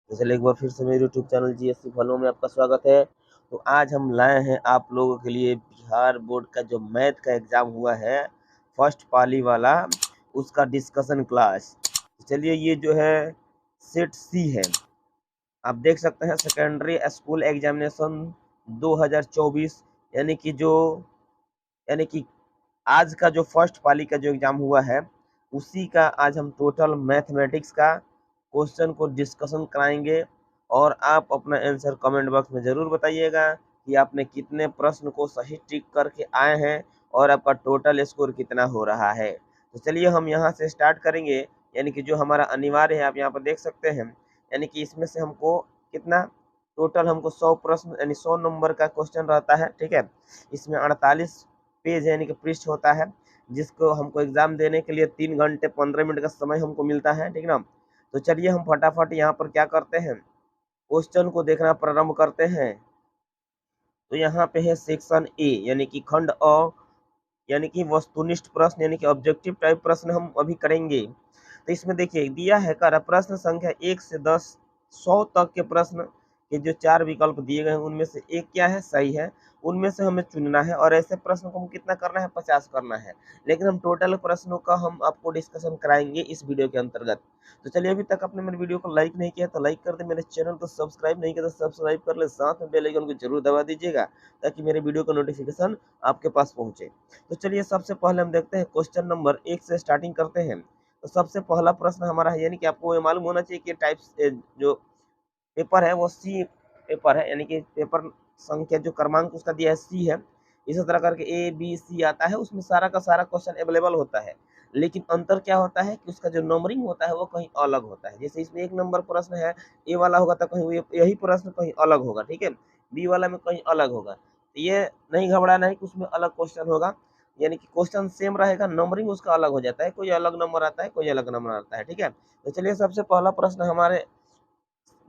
तो चलिए एक बार फिर से मेरे यूट्यूब चैनल जीएससी फॉलो में आपका स्वागत है। तो आज हम लाए हैं आप लोगों के लिए बिहार बोर्ड का जो मैथ का एग्जाम हुआ है फर्स्ट पाली वाला, उसका डिस्कशन क्लास। चलिए ये जो है सेट सी है, आप देख सकते हैं सेकेंडरी स्कूल एग्जामिनेशन 2024, यानी कि आज का जो फर्स्ट पाली का जो एग्जाम हुआ है उसी का आज हम टोटल मैथमेटिक्स का क्वेश्चन को डिस्कशन कराएंगे। और आप अपना आंसर कमेंट बॉक्स में ज़रूर बताइएगा कि आपने कितने प्रश्न को सही टिक करके आए हैं और आपका टोटल स्कोर कितना हो रहा है। तो चलिए हम यहाँ से स्टार्ट करेंगे, यानी कि जो हमारा अनिवार्य है आप यहाँ पर देख सकते हैं, यानी कि इसमें से हमको कितना टोटल हमको 100 प्रश्न यानी 100 नंबर का क्वेश्चन रहता है। ठीक है, इसमें 48 पेज यानी कि पृष्ठ होता है, जिसको हमको एग्जाम देने के लिए 3 घंटे 15 मिनट का समय हमको मिलता है। ठीक ना, तो चलिए हम फटाफट यहाँ पर क्या करते हैं, क्वेश्चन को देखना प्रारंभ करते हैं। तो यहाँ पे है सेक्शन ए यानी कि खंड अ, यानी कि वस्तुनिष्ठ प्रश्न यानी कि ऑब्जेक्टिव टाइप प्रश्न हम अभी करेंगे। तो इसमें देखिए दिया है कर प्रश्न संख्या 1 से 10 100 तक के प्रश्न के जो 4 विकल्प दिए गए हैं उनमें से एक क्या है सही है, उनमें से हमें चुनना है। और ऐसे प्रश्न को हम कितना करना है 50 करना है। लेकिन हम टोटल प्रश्नों का हम आपको डिस्कशन कराएंगे इस वीडियो के अंतर्गत। तो चलिए अभी तक आपने मेरे वीडियो को लाइक नहीं किया तो लाइक कर दे, मेरे चैनल को सब्सक्राइब नहीं किया तो सब्सक्राइब कर ले, साथ में बेल आइकन को जरूर दबा दीजिएगा ताकि मेरे वीडियो का नोटिफिकेशन आपके पास पहुंचे। तो चलिए सबसे पहले हम देखते हैं क्वेश्चन नंबर 1 से स्टार्टिंग करते हैं। तो सबसे पहला प्रश्न हमारा है, यानी कि आपको ये मालूम होना चाहिए कि टाइप्स जो पेपर है वो सी पेपर है, यानी कि पेपर संख्या जो क्रमांक उसका दिया है सी है। इसी तरह करके ए बी सी आता है, उसमें सारा का सारा क्वेश्चन अवेलेबल होता है। लेकिन अंतर क्या होता है कि उसका जो नंबरिंग होता है वो कहीं अलग होता है। जैसे इसमें 1 नंबर प्रश्न है, ए वाला होगा तो कहीं यही प्रश्न कहीं अलग होगा। ठीक है, बी वाला में कहीं अलग होगा। तो ये नहीं घबराना है कि उसमें अलग क्वेश्चन होगा, यानी कि क्वेश्चन सेम रहेगा, नंबरिंग उसका अलग हो जाता है, कोई अलग नंबर आता है, कोई अलग नंबर आता है। ठीक है, तो चलिए सबसे पहला प्रश्न हमारे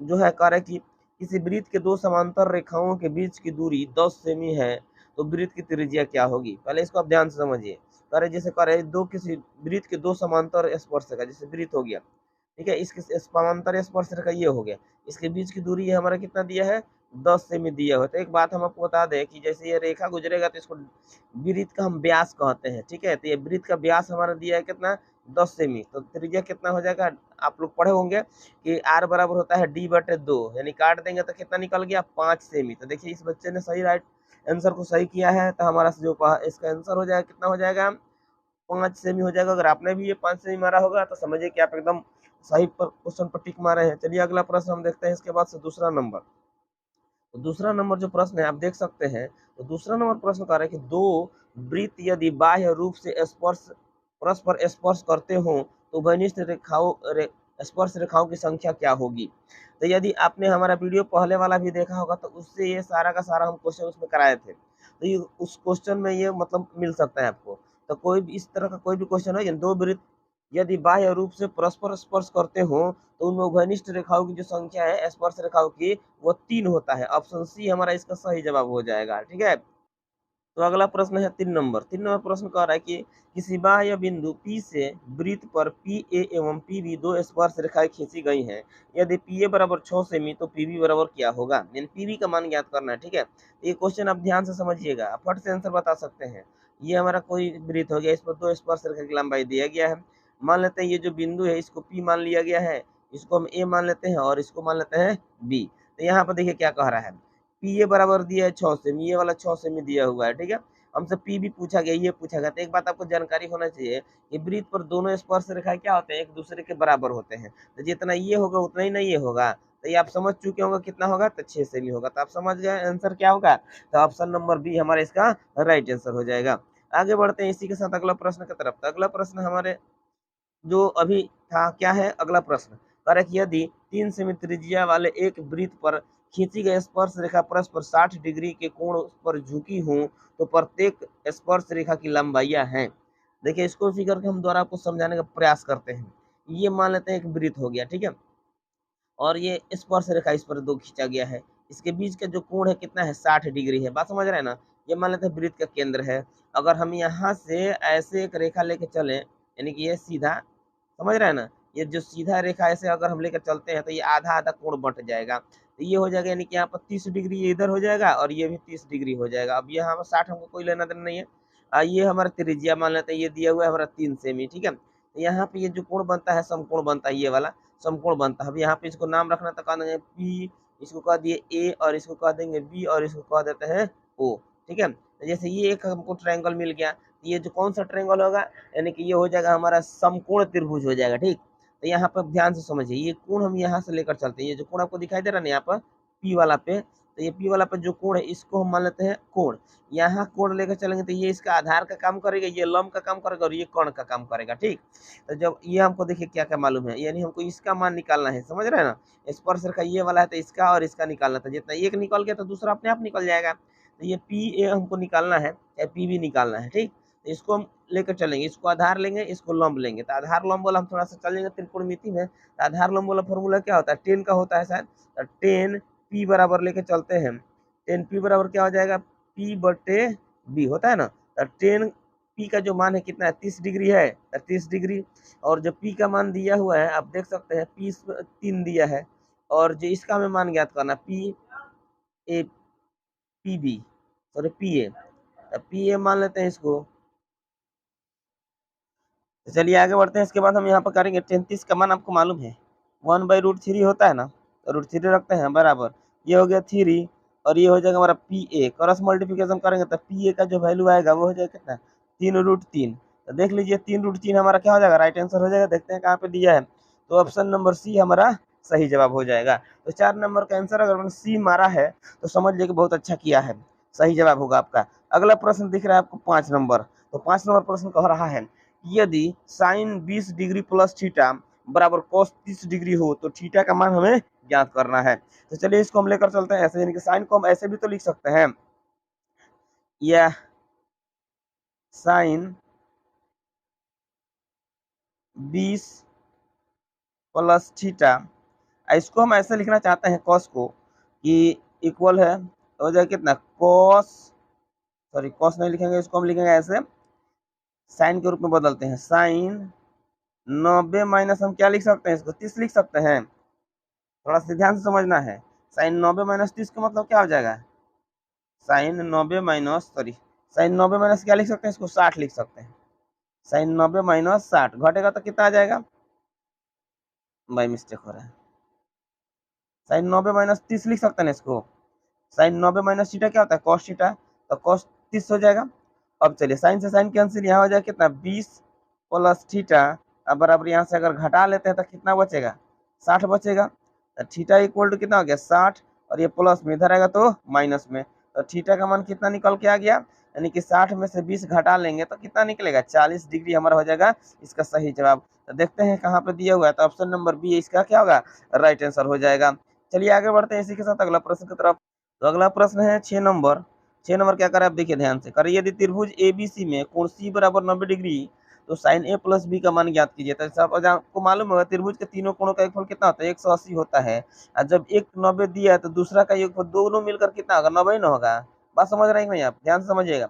जो है कह रहा है कि किसी वृत्त के दो समांतर रेखाओं के बीच की दूरी 10 सेमी है, तो वृत्त की त्रिज्या क्या होगी। पहले इसको आप ध्यान से समझिए। कह रहे जैसे कह रहे दो किसी वृत्त के दो समांतर स्पर्शरेखा, जैसे वृत्त हो गया, ठीक है, इसके समांतर स्पर्शरेखा ये हो गया, इसके बीच की दूरी हमारा कितना दिया है 10 सेमी दिया हुआ। तो एक बात हम आपको बता दें कि जैसे ये रेखा गुजरेगा तो इसको वृत्त का हम व्यास कहते हैं। ठीक है, तो ये वृत्त का व्यास हमारा दिया है कितना 10 सेमी, तो त्रिज्या कितना हो जाएगा, आप लोग पढ़े होंगे कि आर बराबर होता है डी बटे 2, यानी काट देंगे तो कितना निकल गया 5 सेमी। तो देखिए इस बच्चे ने सही राइट आंसर को सही किया है, तो हमारा जो इसका आंसर हो जाएगा कितना हो जाएगा 5 सेमी हो जाएगा। अगर आपने भी ये 5 सेमी मारा होगा तो समझिए कि आप एकदम सही पर क्वेश्चन पर टिक मारे हैं। चलिए अगला प्रश्न हम देखते हैं इसके बाद से दूसरा नंबर। तो दूसरा नंबर जो प्रश्न है आप देख सकते हैं, तो दूसरा नंबर प्रश्न कह रहा है कि दो वृत्त यदि बाह्य रूप से परस्पर स्पर्श करते हो तो घनिष्ठ स्पर्श रेखाओं की संख्या क्या होगी। तो यदि आपने हमारा वीडियो पहले वाला भी देखा होगा तो उससे ये सारा का सारा हम क्वेश्चन उसमें कराए थे, तो ये उस क्वेश्चन में ये मतलब मिल सकता है आपको। तो कोई भी इस तरह का कोई भी क्वेश्चन है, दो वृत्त यदि बाह्य रूप से परस्पर स्पर्श करते हो तो उनमें घनिष्ठ रेखाओं की जो संख्या है स्पर्श रेखाओं की वो 3 होता है। ऑप्शन सी हमारा इसका सही जवाब हो जाएगा। ठीक है, तो अगला प्रश्न है 3 नंबर प्रश्न कह रहा है कि किसी बाह्य बिंदु P से वृत्त पर PA एवं PB दो स्पर्श रेखाएं खींची गई हैं। यदि PA बराबर 6 सेमी तो PB बराबर क्या होगा, यानी PB का मान ज्ञात करना है। ठीक है, ये क्वेश्चन आप ध्यान से समझिएगा, आप फट से आंसर बता सकते हैं। ये हमारा कोई वृत्त हो गया, इस पर दो स्पर्श रेखा की लंबाई दिया गया है। मान लेते हैं ये जो बिंदु है इसको P मान लिया गया है, इसको हम A मान लेते हैं और इसको मान लेते हैं B। तो यहाँ पर देखिए क्या कह रहा है, PA बराबर दिया है 6 सेमी, ये वाला 6 सेमी दिया हुआ है। ठीक है, हमसे पी भी पूछा गया, ये पूछा गया। तो एक बात आपको जानकारी होना चाहिए कि वृत्त पर दोनों स्पर्श रेखाएं क्या होते हैं, एक दूसरे के बराबर होते हैं। तो जितना ये होगा उतना ही नहीं ये होगा। तो ये आप समझ चुके होंगे कितना होगा, तो 6 सेमी होगा। तो आप समझ गए आंसर क्या होगा, तो ऑप्शन नंबर बी हमारा इसका राइट आंसर हो जाएगा। आगे बढ़ते हैं इसी के साथ अगला प्रश्न की तरफ। तो अगला प्रश्न हमारे जो अभी था क्या है, अगला प्रश्न कह रहा है कि यदि 3 सेमी त्रिज्या वाले एक वृत्त पर खींची गई स्पर्श रेखा परस्पर 60 डिग्री के कोण पर झुकी हो तो प्रत्येक स्पर्श रेखा की लंबाइयां हैं। देखिए इसको फिगर के हम द्वारा आपको समझाने का प्रयास करते हैं। ये मान लेते हैं एक वृत्त हो गया, ठीक है, और ये स्पर्श रेखा इस पर दो खींचा गया है, इसके बीच का जो कोण है कितना है 60 डिग्री है। बात समझ रहे हैं ना, ये मान लेते हैं वृत्त का केंद्र है। अगर हम यहाँ से ऐसे एक रेखा लेके चले, यानी कि ये सीधा, समझ रहे हैं ना, ये जो सीधा रेखा ऐसे अगर हम लेकर चलते हैं तो ये आधा आधा कोण बंट जाएगा, तो ये हो जाएगा यानी कि यहाँ पर 30 डिग्री ये इधर हो जाएगा और ये भी 30 डिग्री हो जाएगा। अब यहाँ पर 60 हमको कोई लेना देना नहीं है। ये हमारा त्रिज्या मान लेते हैं, ये दिया हुआ है हमारा 3 सेमी, ठीक है। तो यहाँ पे ये जो कोण बनता है समकोण बनता है, ये वाला समकोण बनता है। अब यहाँ पे इसको नाम रखना तो कह देंगे पी, इसको कह दिए ए और इसको कह देंगे बी और इसको कह देते हैं ओ, ठीक है। तो जैसे ये एक हमको ट्रायंगल मिल गया, ये जो कौन सा ट्रायंगल होगा, यानी कि ये हो जाएगा हमारा समकोण त्रिभुज हो जाएगा, ठीक। तो यहाँ पर ध्यान से समझिए, ये कोण हम यहाँ से लेकर चलते हैं, ये जो कोण आपको दिखाई दे रहा है ना यहाँ पर पी वाला पे, तो ये पी वाला पे जो कोण है इसको हम मान लेते हैं कोण। यहाँ कोण लेकर चलेंगे तो ये इसका आधार का काम करेगा, ये लंब का काम करेगा और ये कर्ण का काम करेगा, ठीक। तो जब ये हमको देखिए क्या क्या मालूम है, यानी हमको इसका मान निकालना है, समझ रहे हैं ना। स्पर्श रेखा ये वाला है तो इसका और इसका निकालना था, जितना एक निकल गया तो दूसरा अपने आप निकल जाएगा। तो ये पी ए हमको निकालना है, चाहे पी बी निकालना है, ठीक। तो इसको हम लेकर चलेंगे, इसको आधार लेंगे, इसको लंब लेंगे। तो आधार लंब वाला हम थोड़ा सा चलेंगे त्रिकोणमिति में। तो आधार लंब वाला फॉर्मूला क्या होता है, 10 का होता है शायद। तो 10 पी बराबर लेके चलते हैं, 10 पी बराबर क्या हो जाएगा, पी बटे बी होता है ना। तो 10 पी का जो मान है कितना है, 30 डिग्री है, 30 डिग्री। और जो पी का मान दिया हुआ है आप देख सकते हैं, पी 3 दिया है, और जो इसका हमें मान ज्ञात करना P A P B sorry P A, P A मान लेते हैं इसको। तो चलिए आगे बढ़ते हैं। इसके बाद हम यहाँ पर करेंगे 33 का मान आपको मालूम है 1/√3 होता है ना, तो √3 रखते हैं बराबर, ये हो गया 3 और ये हो जाएगा हमारा पी ए। क्रॉस मल्टीप्लिकेशन करेंगे तो पी ए का जो वैल्यू आएगा वो हो जाएगा कितना, 3√3। तो देख लीजिए 3√3 हमारा क्या हो जाएगा, राइट आंसर हो जाएगा। देखते हैं कहाँ पे दिया है, तो ऑप्शन नंबर सी हमारा सही जवाब हो जाएगा। तो 4 नंबर का आंसर अगर मैंने सी मारा है तो समझ लीजिए कि बहुत अच्छा किया है, सही जवाब होगा आपका। अगला प्रश्न दिख रहा है आपको 5 नंबर। तो 5 नंबर प्रश्न कह रहा है यदि साइन 20 डिग्री प्लस थीटा बराबर cos 30 डिग्री हो तो थीटा का मान हमें ज्ञात करना है। तो चलिए इसको हम लेकर चलते हैं ऐसे, यानी कि साइन को हम ऐसे भी तो लिख सकते हैं, यह साइन 20 प्लस थीटा, इसको हम ऐसे लिखना चाहते हैं cos को कि इक्वल है, तो हो जाएगा कितना cos नहीं लिखेंगे, इसको हम लिखेंगे ऐसे, साइन के रूप में बदलते हैं। साइन 90 माइनस हम क्या लिख सकते हैं, इसको 30 लिख सकते हैं। थोड़ा सा ध्यान से समझना है, साइन 90 माइनस 30 का मतलब क्या हो जाएगा, साइन 90 माइनस क्या लिख सकते हैं, इसको 60 लिख सकते हैं। साइन 90 माइनस 60 घटेगा तो कितना आ जाएगा, बाई मिस्टेक हो रहा है, साइन 90 माइनस 30 लिख सकते हैं इसको। साइन 90 माइनस थीटा क्या होता है, कॉस थीटा, तो कॉस 30 हो जाएगा। अब चलिए साइन से साइन कैंसिल, यहाँ हो जाएगा कितना 20 प्लस थीटा, अब बराबर यहाँ से अगर घटा लेते हैं तो कितना बचेगा, 60 बचेगा। तो थीटा इक्वल टू कितना हो गया 60, और ये प्लस में इधर आएगा तो माइनस में, तो थीटा का मान कितना निकल के आ गया, यानी कि 60 में से 20 घटा लेंगे तो कितना निकलेगा, 40 डिग्री हमारा हो जाएगा इसका सही जवाब। तो देखते हैं कहाँ पे दिया हुआ है, तो ऑप्शन नंबर बी इसका क्या होगा, राइट आंसर हो जाएगा। चलिए आगे बढ़ते हैं इसी के साथ अगला प्रश्न की तरफ। तो अगला प्रश्न है 6 नंबर। 6 नंबर क्या करें आप देखिए ध्यान से करिए, यदि त्रिभुज एबीसी में कोण सी बराबर 90 डिग्री तो साइन ए प्लस बी का मान ज्ञात कीजिए। तो सब आपको मालूम होगा त्रिभुज के तीनों कोणों का योगफल कितना होता है, 180 होता है। और जब एक 90 दिया है तो दूसरा का योगफल दोनों मिलकर कितना होगा, 90 ना होगा। बात समझ रहे हैं नहीं आप, ध्यान से समझिएगा,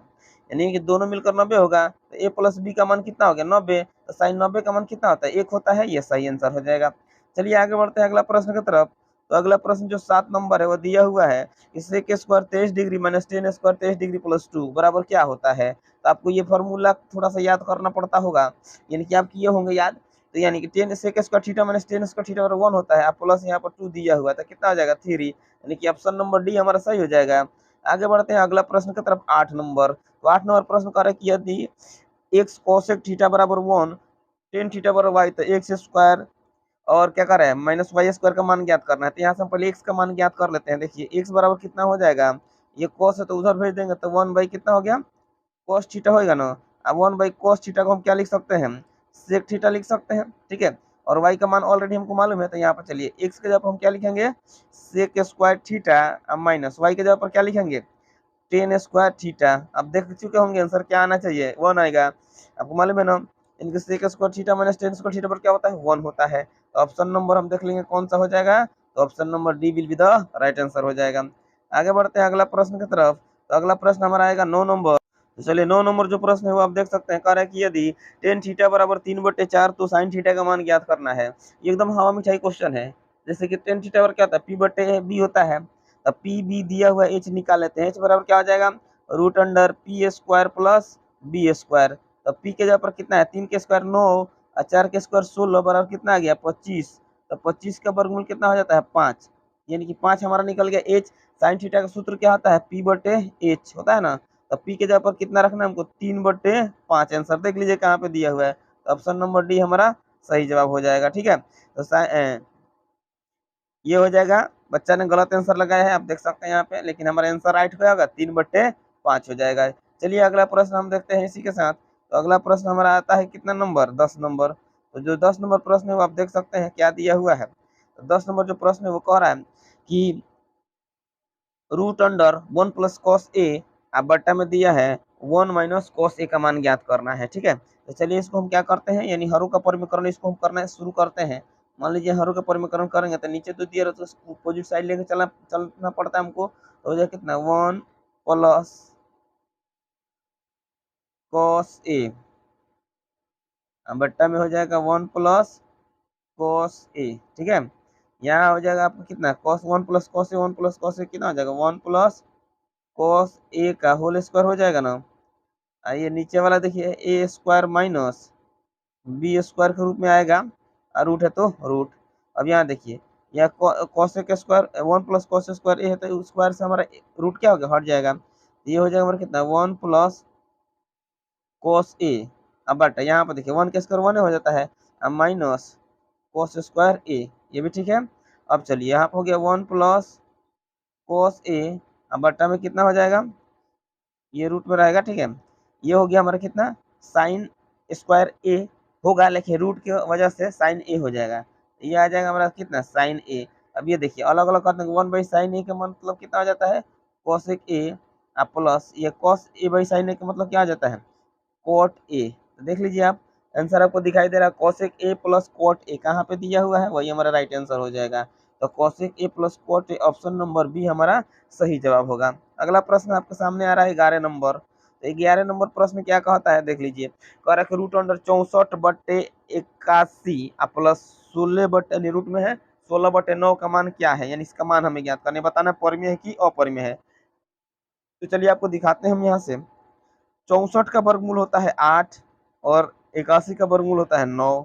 यानी कि दोनों मिलकर 90 होगा, तो ए प्लस बी का मान कितना हो गया 90, तो साइन 90 का मान कितना होता है 1 होता है, ये सही आंसर हो जाएगा। चलिए आगे बढ़ते हैं अगला प्रश्न की तरफ। तो अगला प्रश्न जो 7 नंबर है वो दिया हुआ है, इससे के square 23 degree minus 10 square 23 degree plus 2 बराबर क्या होता है। तो आपको ये फॉर्मूला थोड़ा सा याद करना पड़ता होगा, यानी कि आप किए होंगे याद। तो यानी कि 10 sec square theta minus 10 square theta बराबर 1 होता है, आप प्लस यहाँ पर 2 दिया हुआ है तो कितना आ जाएगा 3, यानी कि ऑप्शन नंबर डी हमारा सही हो जाएगा। आगे बढ़ते हैं अगला प्रश्न की तरफ 8 नंबर। तो 8 नंबर प्रश्न कर रहे कि यदि एक्स कोसेक थीटा बराबर 1 टेन थीटा बराबर वाई, तो एक्स स्क्वायर और क्या कर रहे हैं माइनस वाई स्क्वायर का मान ज्ञात करना है। तो यहाँ से हम पहले एक्स का मान ज्ञात कर लेते हैं। देखिए एक्स बराबर कितना हो जाएगा, ये कॉस है तो उधर भेज देंगे, तो 1 बाई कितना हो गया कॉस थीटा होएगा ना। अब 1 बाई कॉस थीटा को हम क्या लिख सकते हैं, सेक थीटा लिख सकते हैं, ठीक है। और वाई का मान ऑलरेडी हमको मालूम है, तो यहाँ पर चलिए एक्स के जगह पर हम क्या लिखेंगे sec square theta minus Y के जगह पर क्या लिखेंगे 10 स्क्वायर थीटा। अब देख चुके होंगे आंसर क्या आना चाहिए 1 आएगा, आपको मालूम है ना। इनके sec square theta minus 10 square theta पर क्या होता है 1 होता है। तो ऑप्शन नंबर हम देख लेंगे कौन सा हो जाएगा, तो option number D will be the right answer हो जाएगा। आगे बढ़ते हैं अगला प्रश्न की तरफ। तो अगला प्रश्न हमारा आएगा 9 नंबर। तो चलिए 9 नंबर जो प्रश्न है वो आप देख सकते हैं, कह रहा है कि यदि टेन थीटा बराबर 3/4 तो साइन थीटा का मान ज्ञात करना है। ये एकदम हवा मिठाई क्वेश्चन है। जैसे कि टेन थीटा बराबर क्या होता है, P/B होता है, तब PB दिया हुआ H निकाल लेते हैं। H बराबर क्या हो जाएगा, √P² प्लस B²। तब P के जगह पर कितना है, 3 के स्क्वायर 9 और 4 के स्क्वायर 16 बराबर कितना आ गया 25। तो 25 का वर्गमूल कितना हो जाता है 5, यानी कि 5 हमारा निकल गया। H साइन थीटा का सूत्र क्या होता है, P/H होता है ना। तो P के जगह पर कितना रखना है हमको, 3/5। आंसर देख लीजिए कहाँ पे दिया हुआ है, तो ऑप्शन नंबर डी हमारा सही जवाब हो जाएगा। ठीक है, तो ये हो जाएगा। बच्चा ने गलत आंसर लगाया है, आप देख सकते हैं यहाँ पे, लेकिन हमारा आंसर राइट हो जाएगा, 3/5 हो जाएगा। चलिए अगला प्रश्न हम देखते हैं इसी के साथ। तो अगला प्रश्न हमारा आता है कितना नंबर, 10 नंबर। तो जो 10 नंबर प्रश्न है वो आप देख सकते हैं क्या दिया हुआ है। तो 10 नंबर जो प्रश्न है वो कह रहा है कि √1 प्लस कॉस ए, आप बट्टा में दिया है 1 माइनस कॉस ए का मान ज्ञात करना है। ठीक है, तो चलिए इसको हम क्या करते हैं, यानी हरों का परिमीकरण इसको हम करना शुरू करते हैं। मान लीजिए हरों का परिमीकरण करेंगे तो नीचे तो दिया रहता है, अपोजिट साइड लेके चलना पड़ता है हमको। तो हो जाए कितना, 1 प्लस कॉस ए, बट्टा में हो जाएगा 1 प्लस कॉस ए। ठीक है, यहाँ हो जाएगा आपको कितना, cos 1 plus cos A, 1 plus cos A कितना हो जाएगा, 1 प्लस कॉस ए का होल स्क्वायर हो जाएगा ना। आइए नीचे वाला देखिए, A² माइनस B² के रूप में आएगा, और रूट है तो रूट। अब यहाँ देखिए, यहाँ कॉस ए का स्क्वायर 1 प्लस कॉस स्क्वायर ए है, तो स्क्वायर से हमारा रूट क्या हो गया, हट जाएगा। ये हो जाएगा हमारा कितना, 1 प्लस कॉस ए। अब बट यहाँ पर देखिए 1 का स्क्वायर 1 हो जाता है, अब माइनस कॉस स्क्वायर ए, ये भी ठीक है। अब चलिए यहाँ पर हो गया 1 प्लस कॉस ए, अब बट्टा में कितना हो जाएगा, ये रूट में रहेगा। ठीक है, ये हो गया हमारा कितना, साइन स्क्वायर ए होगा, लेकिन रूट की वजह से साइन ए हो जाएगा। ये आ जाएगा हमारा कितना, साइन ए। अब ये देखिए अलग अलग करते हैं, 1/sin a का मतलब कितना हो जाता है, cosec a, प्लस ये cos a/sin a का मतलब क्या आ जाता है, cot a। तो देख लीजिए आप, आंसर आपको दिखाई दे रहा है cosec a plus cot a, कहाँ पे दिया हुआ है, वही हमारा राइट आंसर हो जाएगा। तो cosec a plus cot a, option number B हमारा सही जवाब होगा। अगला प्रश्न आपके सामने आ रहा है 11 नंबर। तो 11 नंबर प्रश्न क्या कहता है, देख लीजिए। कह रहा है √64/81 प्लस 16 यानी रूट में है 16/9 का मान क्या है, यानी इसका मान हमें ज्ञात करने बताना, परिमेय है कि अपरिमेय है। तो चलिए आपको दिखाते हैं हम यहाँ से। 64 का वर्गमूल होता है 8, और 81 का वर्गमूल होता है 9,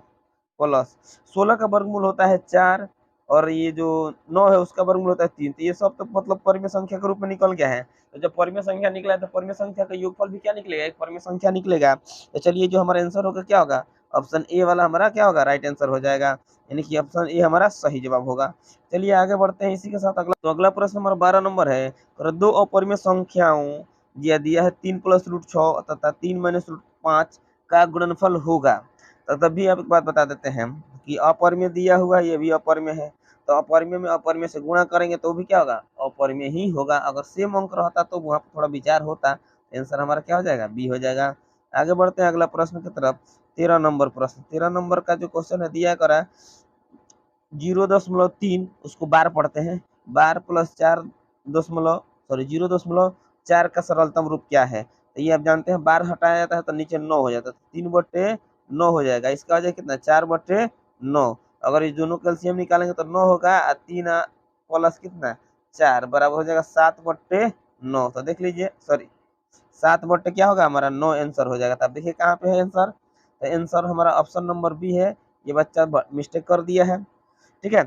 प्लस 16 का वर्गमूल होता है 4, और ये जो 9 है उसका वर्गमूल होता है 3। तो ये सब तो मतलब परिमेय संख्या के रूप में निकल गया है। तो जब परिमेय संख्या निकला है तो परिमेय संख्या का योगफल भी क्या निकलेगा, एक परिमेय संख्या निकलेगा। तो चलिए जो हमारा आंसर होगा क्या होगा, ऑप्शन ए वाला हमारा क्या होगा, राइट आंसर हो जाएगा, यानी कि ऑप्शन ए हमारा सही जवाब होगा। चलिए आगे बढ़ते हैं इसी के साथ अगला। तो अगला प्रश्न हमारा 12 नंबर है। और दो अपरिमेय संख्याओं दिया है 3 प्लस √6 तथा 3 माइनस √5 का गुणनफल होगा। तो तभी आप एक बात बता देते हैं कि अपरिमेय दिया हुआ है, ये भी अपरिमेय है। तो अपरिमेय में अपरिमेय से गुणा करेंगे तो भी क्या होगा, अपरिमेय ही होगा। अगर सेम अंक रहता तो वहाँ पर थोड़ा विचार होता। आंसर हमारा क्या हो जाएगा, बी हो जाएगा। आगे बढ़ते हैं अगला प्रश्न की तरफ। 13 नंबर प्रश्न, 13 नंबर का जो क्वेश्चन है दिया करा 0.3, उसको बार पढ़ते हैं। बार प्लस 0.4 का सरलतम रूप क्या है। तो ये आप जानते हैं, बार हटाया जाता है तो नीचे 9 हो जाता है, 3/9 हो जाएगा। इसका वजह कितना, 4/9। अगर ये दोनों कैल्सियम निकालेंगे तो 9 होगा, और 3 प्लस कितना 4 बराबर हो जाएगा 7/9। तो देख लीजिए, सॉरी 7 क्या होगा हमारा 9 आंसर हो जाएगा। तब देखिए कहाँ पे है आंसर, तो आंसर हमारा ऑप्शन नंबर बी है। ये बच्चा मिस्टेक कर दिया है। ठीक है,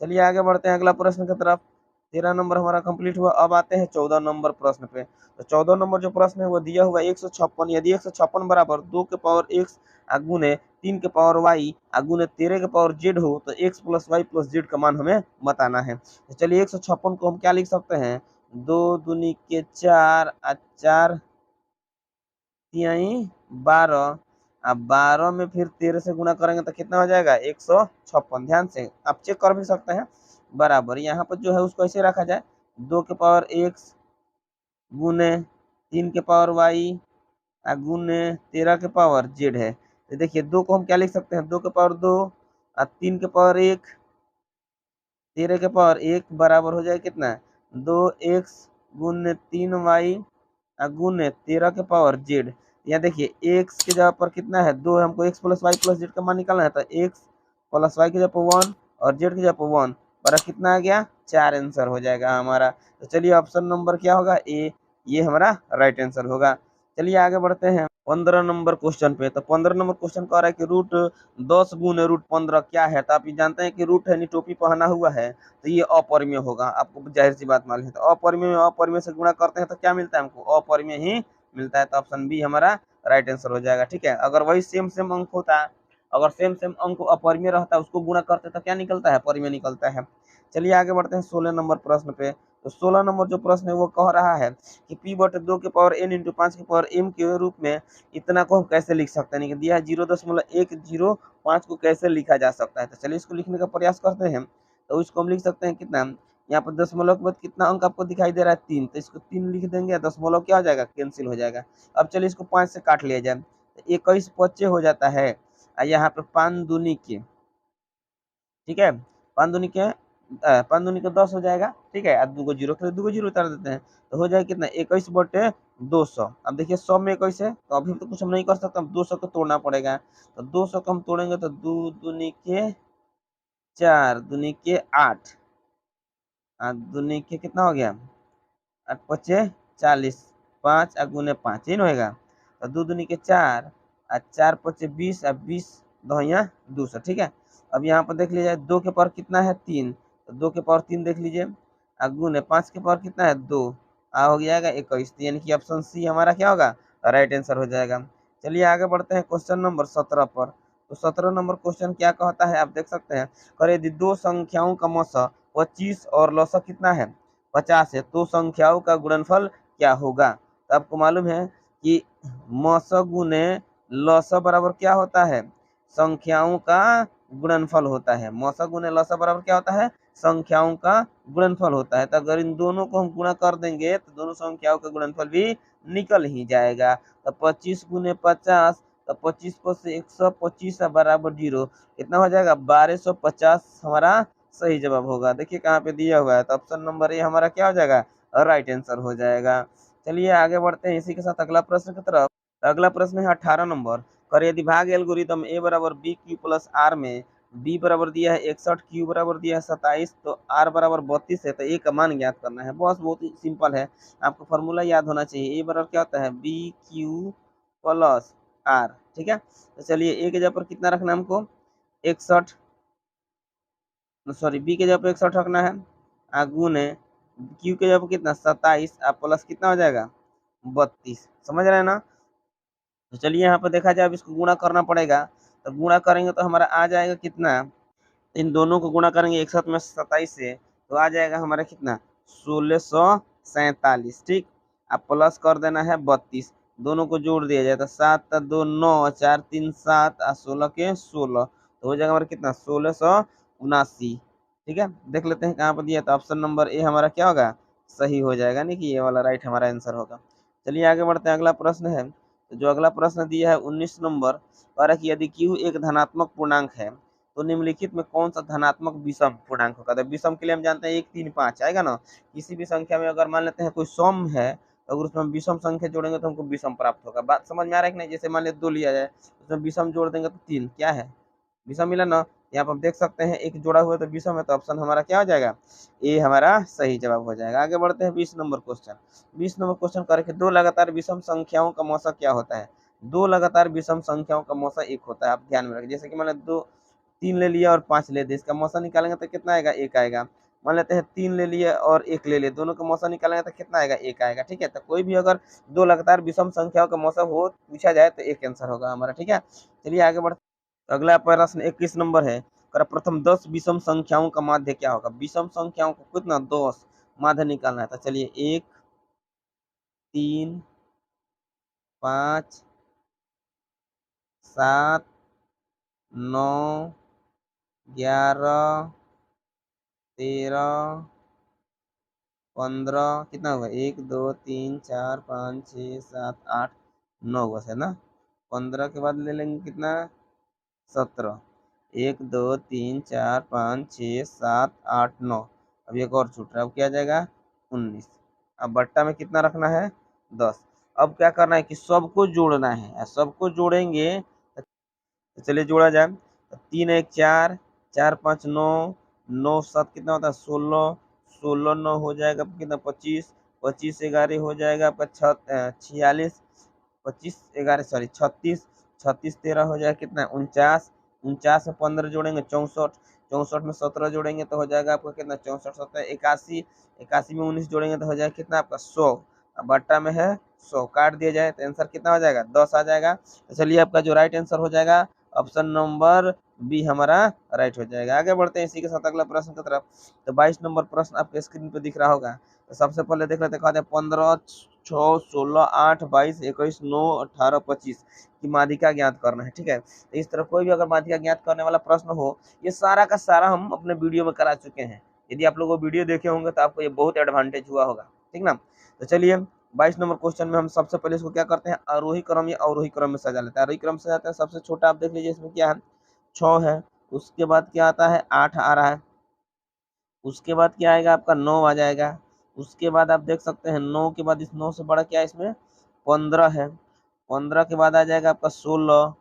चलिए आगे बढ़ते हैं अगला प्रश्न की तरफ। 13 नंबर हमारा कंप्लीट हुआ। अब आते हैं 14 नंबर प्रश्न पे। तो 14 नंबर जो प्रश्न है वो दिया हुआ 156, यदि 156 बराबर 2 के पावर x गुने 3 के पावर y गुने 13 के पावर z हो तो x plus Y plus Z का मान हमें बताना है। तो चलिए 156 को हम क्या लिख सकते हैं, 2 दूनी के 4 और 4 तिहाई 12, अब 12 में फिर 13 से गुणा करेंगे तो कितना हो जाएगा 156। ध्यान से आप चेक कर भी सकते हैं। बराबर यहाँ पर जो है उसको ऐसे रखा जाए, 2 के पावर x गुने 3 के पावर y गुने 13 के पावर z है। तो देखिए 2 को हम क्या लिख सकते हैं, 2 के पावर 2 और 3 के पावर 1, 13 के पावर 1 बराबर हो जाएगा कितना, 2x गुने 3y गुने 13 के पावर जेड। यहाँ देखिए एक्स के जगह पर कितना है 2 है, हमको X plus Y plus Z का मान निकालना है, तो एक्स प्लस वाई की जगह पर 1 और जेड की जगह पर 1 बड़ा कितना आ गया 4 आंसर हो जाएगा हमारा। तो चलिए ऑप्शन नंबर क्या होगा ए, ये हमारा राइट आंसर होगा। चलिए आगे बढ़ते हैं 15 नंबर क्वेश्चन पे। तो 15 नंबर क्वेश्चन कह रहा है कि रूट 10 गुने रूट 15 क्या है। तो आप ये जानते हैं कि रूट है, टोपी पहना हुआ है, तो ये अपरिमेय होगा, आपको जाहिर सी बात मालूम है। तो अपरिमेय में अपरिमेय से गुणा करते हैं तो क्या मिलता है हमको, अपरिमेय ही मिलता है। तो ऑप्शन बी हमारा राइट आंसर हो जाएगा। ठीक है, अगर वही सेम सेम अंक होता, अगर सेम सेम अंक अपरिमेय रहता उसको गुणा करते तो क्या निकलता है, परिमेय निकलता है। चलिए आगे बढ़ते हैं 16 नंबर प्रश्न पे। तो 16 नंबर जो प्रश्न है वो कह रहा है कि p बटे 2 के पावर n इंटू 5 के पावर m के रूप में इतना को हम कैसे लिख सकते हैं, दिया है 0.105 को कैसे लिखा जा सकता है। तो चलिए इसको लिखने का प्रयास करते हैं। तो इसको हम लिख सकते हैं कितना, यहाँ पर दशमलव के बाद कितना अंक आपको दिखाई दे रहा है 3, तो इसको 3 लिख देंगे, दशमलव क्या हो जाएगा कैंसिल हो जाएगा। अब चलिए इसको 5 से काट लिया जाए, तो 21 बच्चे हो जाता है। यहाँ पे 5 दूनी के, ठीक है, 5 दूनी के 5 दूनी के 10 हो जाएगा। ठीक है, अब 2 जीरो के 2 जीरो उतार देते हैं, तो हो जाएगा कितना 21 बटे 200। अब देखिए 100 में 21 है, तो अभी तो कुछ हम नहीं कर सकते, हम 200 को तोड़ना पड़ेगा। तो 200 को हम तोड़ेंगे तो 2 दूनी के 4 दूनी के 8, 8 दूनी के कितना हो गया 8 पचे 40, 5 गुने 5 ही होएगा। तो 2 दूनी के 4 और 4 पचे 20 और 20 दहिया 200। ठीक है, अब यहाँ पर देख लीजिए 2 के पावर कितना है 3, तो 2 के पावर 3 देख लीजिए, गुने 5 के पावर कितना है 2, हो जाएगा 21। यानी कि ऑप्शन सी हमारा क्या होगा राइट आंसर हो जाएगा। चलिए आगे बढ़ते हैं क्वेश्चन नंबर 17 पर। तो 17 नंबर क्वेश्चन क्या कहता है आप देख सकते हैं, करे यदि दो संख्याओं का मौसा 25 और लौसा कितना है 50 है, तो संख्याओं का गुणनफल क्या होगा। तो आपको मालूम है कि मौसा गुने लौसा बराबर क्या होता है, संख्याओं का गुणनफल होता है। मौसा गुने लौसा बराबर क्या होता है, संख्याओं का गुणनफल होता है। तो अगर इन दोनों को हम गुणा कर देंगे तो दोनों संख्याओं का गुणनफल भी निकल ही जाएगा। तो 25 गुने 50, तो 25 को से 125 बराबर 0, कितना हो जाएगा 1250 हमारा सही जवाब होगा। देखिए कहाँ पे दिया हुआ है, तो ऑप्शन नंबर ए हमारा क्या हो जाएगा राइट आंसर हो जाएगा। चलिए आगे बढ़ते हैं इसी के साथ अगला प्रश्न की तरफ। अगला प्रश्न है 18 नंबर, कर यदि भाग एल्गोरिथम ए बराबर बी क्यू प्लस आर में बी बराबर दिया है 61, क्यू बराबर दिया है 27, तो आर बराबर 32 है, तो ए का मान ज्ञात करना है। बस बहुत ही सिंपल है, आपको फॉर्मूला याद होना चाहिए। ए बराबर क्या होता है बी क्यू प्लस आर। ठीक है, तो चलिए ए के जगह पर कितना रखना है हमको 61, सॉरी बी के जगह पर 61 रखना है, गुने क्यू के जगह पर कितना 27 प्लस कितना हो जाएगा 32। समझ रहे हैं ना। तो चलिए यहाँ पर देखा जाए, अब इसको गुणा करना पड़ेगा। तो गुणा करेंगे तो हमारा आ जाएगा कितना, इन दोनों को गुणा करेंगे एक साथ में 27 से, तो आ जाएगा हमारा कितना 1647। ठीक, अब प्लस कर देना है 32, दोनों को जोड़ दिया जाए तो 7 2 9 4 3 7 और 16 के 16, तो हो जाएगा हमारा कितना 1679। ठीक है, देख लेते हैं कहाँ पर दिया, तो ऑप्शन नंबर ए हमारा क्या होगा सही हो जाएगा, नहीं कि ये वाला राइट हमारा आंसर होगा। चलिए आगे बढ़ते हैं, अगला प्रश्न है। तो जो अगला प्रश्न दिया है 19 नंबर, कह रहा है कि यदि क्यू एक धनात्मक पूर्णांक है तो निम्नलिखित में कौन सा धनात्मक विषम पूर्णांक होगा। तो विषम के लिए हम जानते हैं 1 3 5 आएगा ना। किसी भी संख्या में अगर मान लेते हैं कोई सम है, तो अगर उसमें विषम संख्या जोड़ेंगे तो हमको विषम प्राप्त होगा। बात समझ में आ रहा है कि नहीं। जैसे मान लिया 2 लिया जाए, उसमें विषम जोड़ देंगे तो 3 क्या है विषम मिला ना। यहाँ पर हम देख सकते हैं एक जोड़ा हुआ तो विषम है, तो ऑप्शन हमारा क्या हो जाएगा ए हमारा सही जवाब हो जाएगा। आगे बढ़ते हैं 20 नंबर क्वेश्चन। 20 नंबर क्वेश्चन करके दो लगातार विषम संख्याओं का मौसा क्या होता है। दो लगातार विषम संख्याओं का मौसा 1 होता है, आप ध्यान में रखें। जैसे कि मान लो 2 3 ले लिया और 5 ले दिया, इसका मौसा निकालेंगे तो कितना आएगा 1 आएगा। मान लेते हैं 3 ले लिए और 1 ले लिए, दोनों का मौसा निकालेंगे तो कितना आएगा 1 आएगा। ठीक है, तो कोई भी अगर दो लगातार विषम संख्याओं का मौसा हो पूछा जाए तो एक आंसर होगा हमारा। ठीक है, चलिए आगे बढ़ते। अगला प्रश्न 21 नंबर है, कर प्रथम 10 विषम संख्याओं का माध्य क्या होगा। विषम संख्याओं को कितना 10 माध्य निकालना है। तो चलिए 1 3 5 7 9 11 13 15 कितना हुआ 1 2 3 4 5 6 7 8 9 हुआ है ना। 15 के बाद ले लेंगे कितना 17, 1 2 3 4 5 6 7 8 9, अब एक और छूट रहा है, अब क्या आ जाएगा 19। अब बट्टा में कितना रखना है 10। अब क्या करना है कि सबको जोड़ना है, सबको जोड़ेंगे तो चलिए जोड़ा जाए। तो 3 1 4, 4 5 9, 9 7 कितना होता है 16, 16 9 हो जाएगा कितना 25, 25 11 हो जाएगा आपका 46, 25 11 सॉरी 36, 36 13 हो जाएगा कितना 49, 49 में 15 जोड़ेंगे 64, 64 में 17 जोड़ेंगे तो हो जाएगा आपका कितना 64 17 81, 81 में 19 जोड़ेंगे तो हो जाएगा कितना आपका 100। अब बट्टा में है 100, काट दिया जाए तो आंसर कितना हो जाएगा 10 आ जाएगा। तो चलिए आपका जो राइट आंसर हो जाएगा ऑप्शन नंबर बी हमारा राइट हो जाएगा। आगे बढ़ते हैं इसी के साथ अगला प्रश्न की तरफ। तो 22 नंबर प्रश्न आपके स्क्रीन पे दिख रहा होगा। तो सबसे पहले देख लेते हैं 15 6 16 8 22 21 9 18 25 की माध्यिका ज्ञात करना है। ठीक है, तो इस तरह कोई भी अगर माध्यिका ज्ञात करने वाला प्रश्न हो, ये सारा का सारा हम अपने वीडियो में करा चुके हैं। यदि आप लोग वो वीडियो देखे होंगे तो आपको ये बहुत एडवांटेज हुआ होगा। ठीक ना, तो चलिए 22 नंबर क्वेश्चन में हम सबसे पहले इसको क्या करते हैं, आरोही क्रम या अवरोही क्रम में सजा लेते हैं। आरोही क्रम से जाता है, सबसे छोटा आप देख लीजिए इसमें क्या है 6 है, उसके बाद क्या आता है 8 आ रहा है, उसके बाद क्या आएगा आपका 9 आ जाएगा, उसके बाद आप देख सकते हैं 9 के बाद इस 9 से बड़ा क्या है इसमें 15 है, 15 के बाद आ जाएगा आपका 16,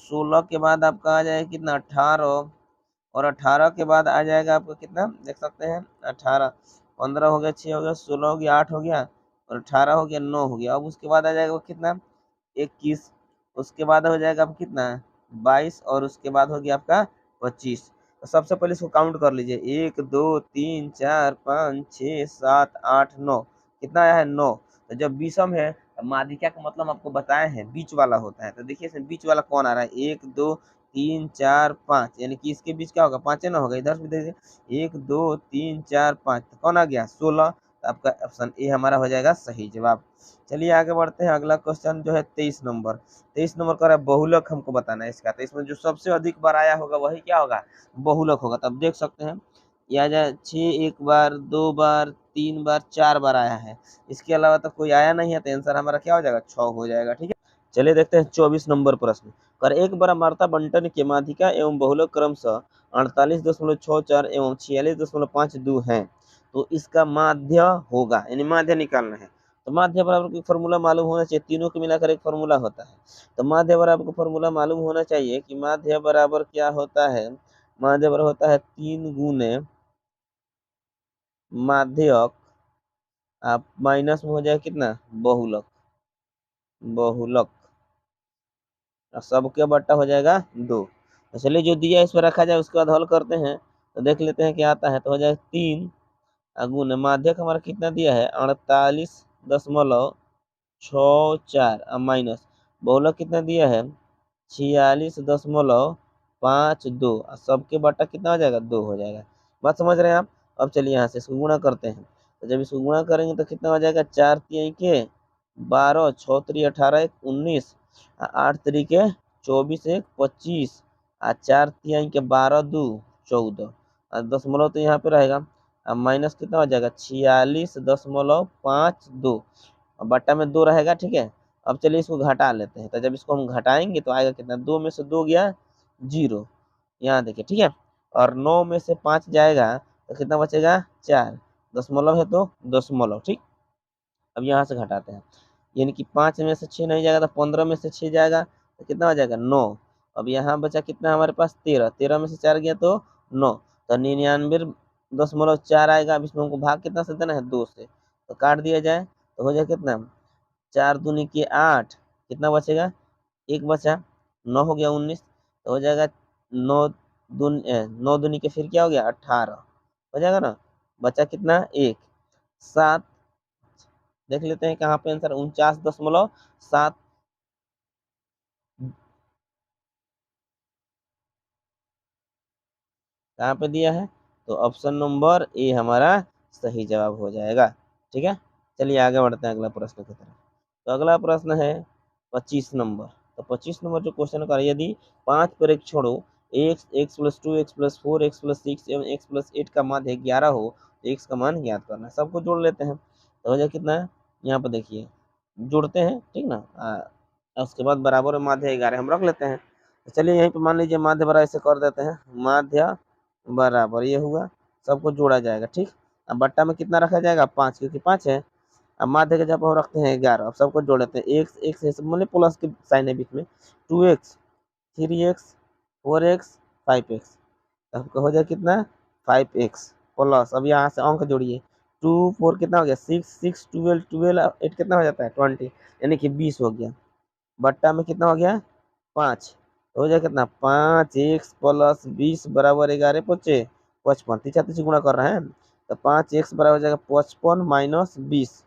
16 के बाद आपका आ जाएगा कितना 18, और 18 के बाद आ जाएगा आपका कितना देख सकते हैं 18, 15 हो गया 6 हो गया 16 हो गया 8 हो गया और 18 हो गया 9 हो गया। अब उसके बाद आ जाएगा कितना 21, उसके बाद हो जाएगा आपका कितना 22 और उसके बाद हो गया आपका 25। तो सबसे पहले इसको काउंट कर लीजिए 1 2 3 4 5 6 7 8 9, कितना आया है 9। तो जब विषम है माध्यिका का मतलब आपको बताए हैं बीच वाला होता है। तो देखिए इसमें बीच वाला कौन आ रहा है 1 2 3 4 5, यानी कि इसके बीच क्या होगा 5 ना होगा। इधर भी देखिए 1 2 3 4 5, तो कौन आ गया 16। तो आपका ऑप्शन ए हमारा हो जाएगा सही जवाब। चलिए आगे बढ़ते हैं, अगला क्वेश्चन जो है 23 नंबर। 23 नंबर का बहुलक हमको बताना है इसका। तो इसमें जो सबसे अधिक बार आया होगा वही क्या होगा बहुलक होगा। तो अब देख सकते हैं या जाए 6 1 बार 2 बार 3 बार 4 बार आया है, इसके अलावा तो कोई आया नहीं है। तो आंसर हमारा क्या हो जाएगा 6 हो जाएगा। ठीक है, चलिए देखते हैं 24 नंबर प्रश्न। कर एक बराबरता बंटन के माध्यिका एवं बहुलक क्रमशः 48.64 एवं 46.52 है, तो इसका माध्य होगा, यानी माध्य निकालना है। तो माध्य बराबर की फॉर्मूला मालूम होना चाहिए, तीनों को मिलाकर एक फॉर्मूला होता है। तो माध्य बराबर को फॉर्मूला मालूम होना चाहिए कि माध्य बराबर क्या होता है, माध्य बराबर होता है 3 गुने माध्यक आप माइनस में हो जाए कितना बहुलक, बहुलक सबके बट्टा हो जाएगा 2। तो चलिए जो दिया इस पर रखा जाए, उसके बाद हल करते हैं तो देख लेते हैं क्या आता है। तो हो जाएगा 3 गुने माध्यक हमारा कितना दिया है 48.64 माइनस बहुलक कितना दिया है 46.52, सबके बट्टा कितना हो जाएगा 2 हो जाएगा। बात समझ रहे हैं आप। अब चलिए यहाँ से इसको गुणा करते हैं। तो जब इसको गुणा करेंगे तो कितना हो जाएगा 4 3 के 12, 6 3 18 1 19, 8 3 के 24 1 25, 4 3 के 12 2 14, दशमलव तो यहाँ पे रहेगा। अब माइनस कितना हो जाएगा 46.52, बट्टा में 2 रहेगा। ठीक है, अब चलिए इसको घटा लेते हैं। तो जब इसको हम घटाएंगे तो आएगा कितना 2 में से 2 गया 0, यहाँ देखिए। ठीक है, और 9 में से 5 जाएगा तो कितना बचेगा 4, दशमलव है तो दशमलव। ठीक, अब यहाँ से घटाते हैं, यानी कि 5 में से 6 नहीं जाएगा तो 15 में से 6 जाएगा तो कितना हो जाएगा 9। अब यहाँ बचा कितना हमारे पास 13, 13 में से 4 गया तो 9, तो 99.4 आएगा। अब इसमें हमको भाग कितना से देना है 2 से, तो काट दिया जाए तो हो जाएगा कितना 4 दूनी के 8, कितना बचेगा 1 बचा, 9 हो गया 19, तो हो जाएगा 9 9 दूनी के फिर क्या हो गया 18 हो जाएगा ना, बचा कितना 1 7। देख लेते हैं कहाँ पे आंसर 49.7 कहाँ पे दिया है, तो ऑप्शन नंबर ए हमारा सही जवाब हो जाएगा। ठीक है, चलिए आगे बढ़ते हैं अगला प्रश्न की तरफ। तो अगला प्रश्न है 25 नंबर। तो 25 नंबर जो क्वेश्चन का, यदि 5 पर एक छोड़ो x x plus 2 x plus 4 x plus 6 एवं एक्स प्लस 8 का माध्य 11 हो तो एक्स का मान ज्ञात करना है। सबको जोड़ लेते हैं तो हो जाए कितना है, यहाँ पर देखिए जोड़ते हैं। ठीक ना, उसके बाद बराबर में माध्य 11 हम रख लेते हैं। तो चलिए यहीं पे मान लीजिए माध्य बराबर ऐसे कर देते हैं, माध्य बराबर ये हुआ, सबको जोड़ा जाएगा। ठीक, अब बट्टा में कितना रखा जाएगा 5, क्योंकि 5 है, अब माध्य का जब हम रखते हैं 11, अब सबको जोड़ देते हैं, एक्स एक्स है मतलब प्लस के साइन है बीच में, 2x 3x 4x 5x, आपका हो जाए कितना 5x प्लस, अब यहाँ से अंक जोड़िए, 2 4 कितना हो गया 6 6 12 12 8 कितना हो जाता है 20, यानी कि 20 हो गया, बट्टा में कितना हो गया 5, हो जाए कितना 5x प्लस 20 बराबर 11 पचे 55, तीसरा तीसरी गुणा कर रहे हैं, तो 5x बराबर हो जाएगा 55 माइनस 20,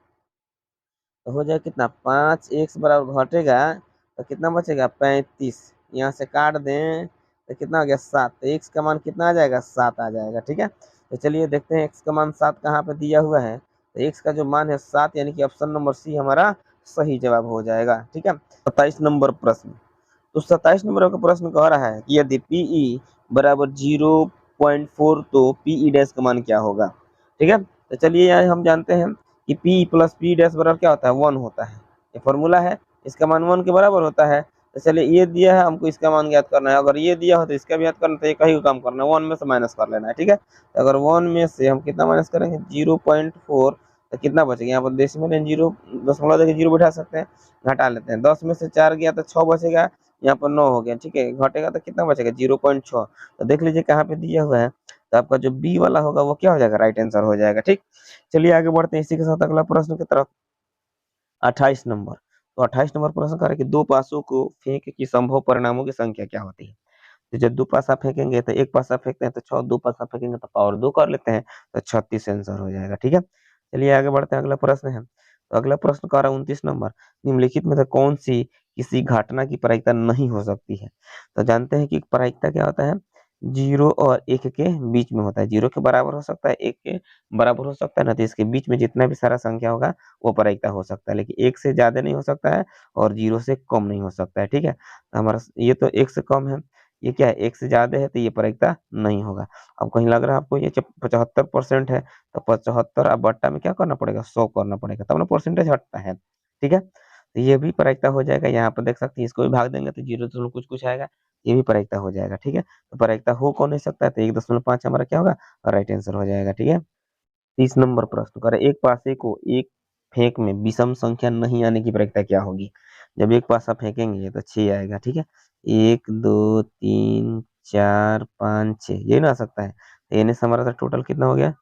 तो हो जाएगा कितना 5x बराबर घटेगा तो कितना बचेगा 35, यहाँ से काट दें तो कितना हो गया 7, तो x का मान कितना आ जाएगा 7 आ जाएगा। ठीक है, तो चलिए देखते हैं x का मान 7 कहाँ पे दिया हुआ है, तो x का जो मान है 7, यानी कि ऑप्शन नंबर सी हमारा सही जवाब हो जाएगा। ठीक है, 27 नंबर प्रश्न, तो 27 नंबर का प्रश्न कह रहा है कि यदि पीई बराबर 0.4 तो पीई डैश का मान क्या होगा। ठीक है, तो चलिए यहाँ हम जानते हैं कि पी प्लस पी डैश बराबर क्या होता है 1 होता है, ये फॉर्मूला है, इसका मान 1 के बराबर होता है। तो चलिए ये दिया है, हमको इसका मान ज्ञात करना है, अगर ये दिया हो तो इसका भी ज्ञात करना है, तो ये कहीं काम करना है 1 में से माइनस कर लेना है। ठीक है, तो अगर 1 में से हम कितना माइनस करेंगे 0.4, तो कितना बचेगा, यहाँ पर डेसिमल 0 दशमलव देके 0 बैठा सकते हैं, घटा लेते हैं, 10 में से 4 गया तो 6 बचेगा, यहाँ पर 9 हो गया। ठीक है, घटेगा तो कितना बचेगा 0.6, तो देख लीजिए कहाँ पे दिया हुआ है, तो आपका जो बी वाला होगा वो क्या हो जाएगा राइट आंसर हो जाएगा। ठीक, चलिए आगे बढ़ते हैं इसी के साथ अगला प्रश्न की तरफ, 28 नंबर, तो 28 नंबर प्रश्न कर कि दो पासों को फेंक की संभव परिणामों की संख्या क्या होती है। तो जब दो पासा फेंकेंगे तो एक पासा फेंकते हैं तो 6, दो पासा फेंकेंगे तो पावर 2 कर लेते हैं, तो 36 आंसर हो जाएगा। ठीक है, चलिए आगे बढ़ते हैं, अगला प्रश्न है, तो अगला प्रश्न कर रहा है 29 नंबर, निम्नलिखित में से कौन सी किसी घटना की प्रायिकता नहीं हो सकती है। तो जानते हैं कि प्रायिकता क्या होता है, 0 और 1 के बीच में होता है, 0 के बराबर हो सकता है, 1 के बराबर हो सकता है ना, तो इसके बीच में जितना भी सारा संख्या होगा वो प्रायिकता हो सकता है, लेकिन 1 से ज्यादा नहीं हो सकता है और 0 से कम नहीं हो सकता है। ठीक है, तो हमारा ये तो 1 से कम है, ये क्या है 1 से ज्यादा है, तो ये प्रायिकता नहीं होगा। अब कहीं लग रहा है आपको ये 75% है, तो 75 अब बट्टा में क्या करना पड़ेगा 100 करना पड़ेगा, तब ना परसेंटेज हटता है। ठीक है, तो ये भी प्रायिकता हो जाएगा, यहाँ पर देख सकते हैं इसको भी भाग देंगे तो 0 कुछ कुछ आएगा, ये भी प्रायिकता हो जाएगा। ठीक है, तो प्रायिकता हो कौन नहीं सकता है, तो 1.5 हमारा क्या होगा राइट आंसर हो जाएगा। ठीक है, 30 नंबर प्रश्न करें, एक पासे को एक फेंक में विषम संख्या नहीं आने की प्रायिकता क्या होगी। जब एक पासा फेंकेंगे तो 6 आएगा। ठीक है, 1 2 3 4 5 6 ये ना आ सकता है, तो एन से हमारा टोटल कितना हो गया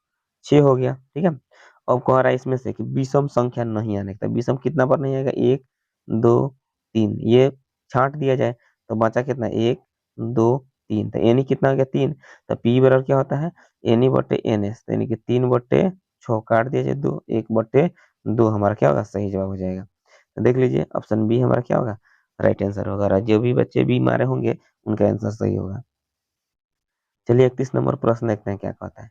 6 हो गया। ठीक है, अब कह रहा है इसमें से कि विषम संख्या नहीं आने का, विषम कितना पर नहीं आएगा 1 2 3, ये छांट दिया जाए तो बचा कितना 1 2 3, तो एन कितना हो गया 3, तो पी बराबर क्या होता है एनी बटे एन एस, यानी कि 3/6 काट दिया जाए 2, 1/2 हमारा क्या होगा सही जवाब हो जाएगा। तो देख लीजिए ऑप्शन बी हमारा क्या होगा राइट आंसर होगा, जो भी बच्चे बी मारे होंगे उनका आंसर सही होगा। चलिए 31 नंबर प्रश्न देखते हैं क्या कहता है,